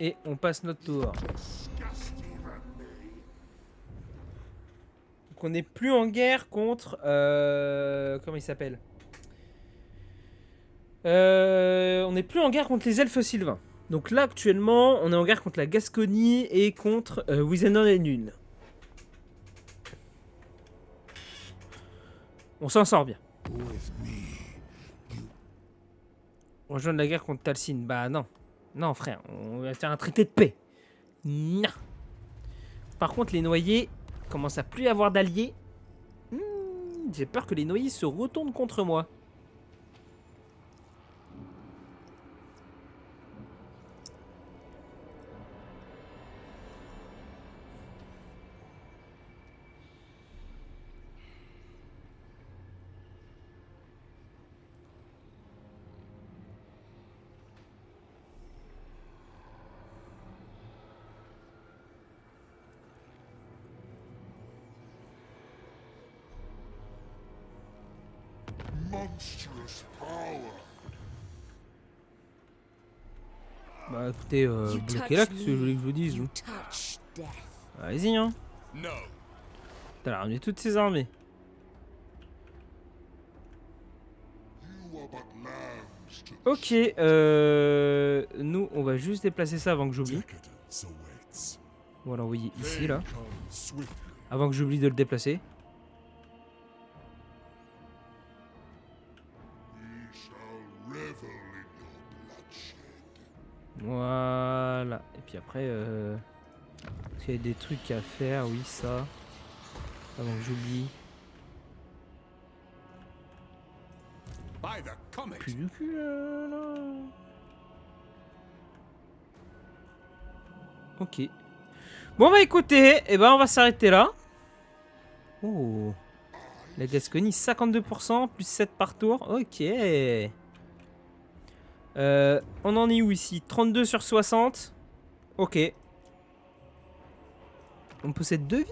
Et on passe notre tour. Donc on n'est plus en guerre contre... comment il s'appelle? On n'est plus en guerre contre les elfes sylvains. Donc là actuellement on est en guerre contre la Gascogne et contre Wisenon et Nune. On s'en sort bien. Rejoindre la guerre contre Talcin. Bah non. Non frère, on va faire un traité de paix. Non. Par contre les noyés commencent à plus avoir d'alliés. J'ai peur que les noyés se retournent contre moi. Monstrous power. Bah écoutez, bloquez-la, qu'est-ce que vous voulez que je vous dise? Allez-y hein. No. T'as ramené toutes ces armées. You are but lambs to Ok, nous on va juste déplacer ça avant que j'oublie. decadence awaits. On va l'envoyer ici là, Come swiftly. avant que j'oublie de le déplacer. We shall revel in your bloodshed. Voilà. Et puis après, est-ce qu'il y a des trucs à faire? Oui, ça. Avant que j'oublie. By the comet. Plus du cul là. Ok. Bon bah écoutez, eh ben on va s'arrêter là. Oh. La Gascogne 52%, plus 7 par tour. Ok. On en est où ici? 32 sur 60. Ok. On possède 2 villes?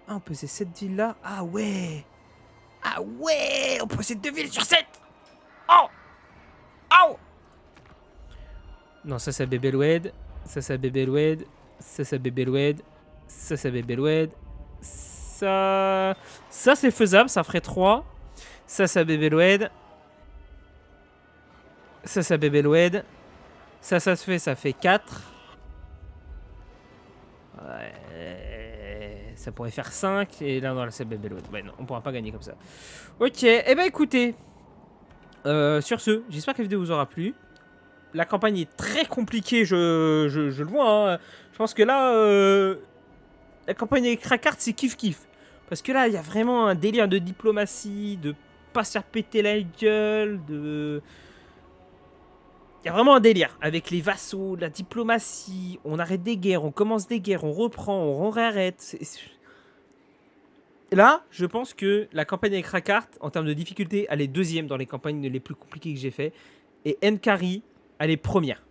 Ah, on possède cette ville là. Ah ouais. Ah ouais. On possède 2 villes sur 7. Oh. Oh. Non, ça c'est bébé Loued. Ça c'est bébé Loued. Ça c'est bébé Loued. Ça c'est bébé Loued. Ça c'est faisable, ça ferait 3. Ça c'est bébé Loued. Ça bébé Loued. Ça se fait, ça fait 4. Ouais, ça pourrait faire 5. Et là, non, là c'est bébé Loued. Ouais, non, on pourra pas gagner comme ça. Ok, et eh ben écoutez. Sur ce, j'espère que la vidéo vous aura plu. La campagne est très compliquée, je le vois. Hein. Je pense que là, la campagne avec Krakart, c'est kiff-kiff. Parce que là, il y a vraiment un délire de diplomatie, de pas se faire péter la gueule, de... Il y a vraiment un délire avec les vassaux, la diplomatie, on arrête des guerres, on commence des guerres, on reprend, on réarrête. Là, je pense que la campagne avec Krakart, en termes de difficulté, elle est deuxième dans les campagnes les plus compliquées que j'ai fait. Et Nkari, elle est première.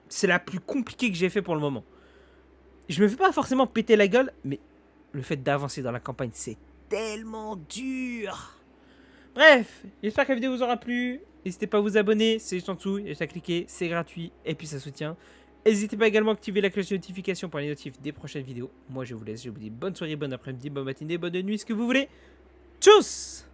C'est la plus compliquée que j'ai fait pour le moment. Je me fais pas forcément péter la gueule, mais le fait d'avancer dans la campagne, c'est tellement dur. Bref, j'espère que la vidéo vous aura plu. N'hésitez pas à vous abonner, c'est juste en dessous, il y a juste à cliquer, c'est gratuit et puis ça soutient. N'hésitez pas également à activer la cloche de notification pour les notifs des prochaines vidéos. Moi je vous laisse, je vous dis bonne soirée, bon après-midi, bonne matinée, bonne nuit, ce que vous voulez. Tchuss!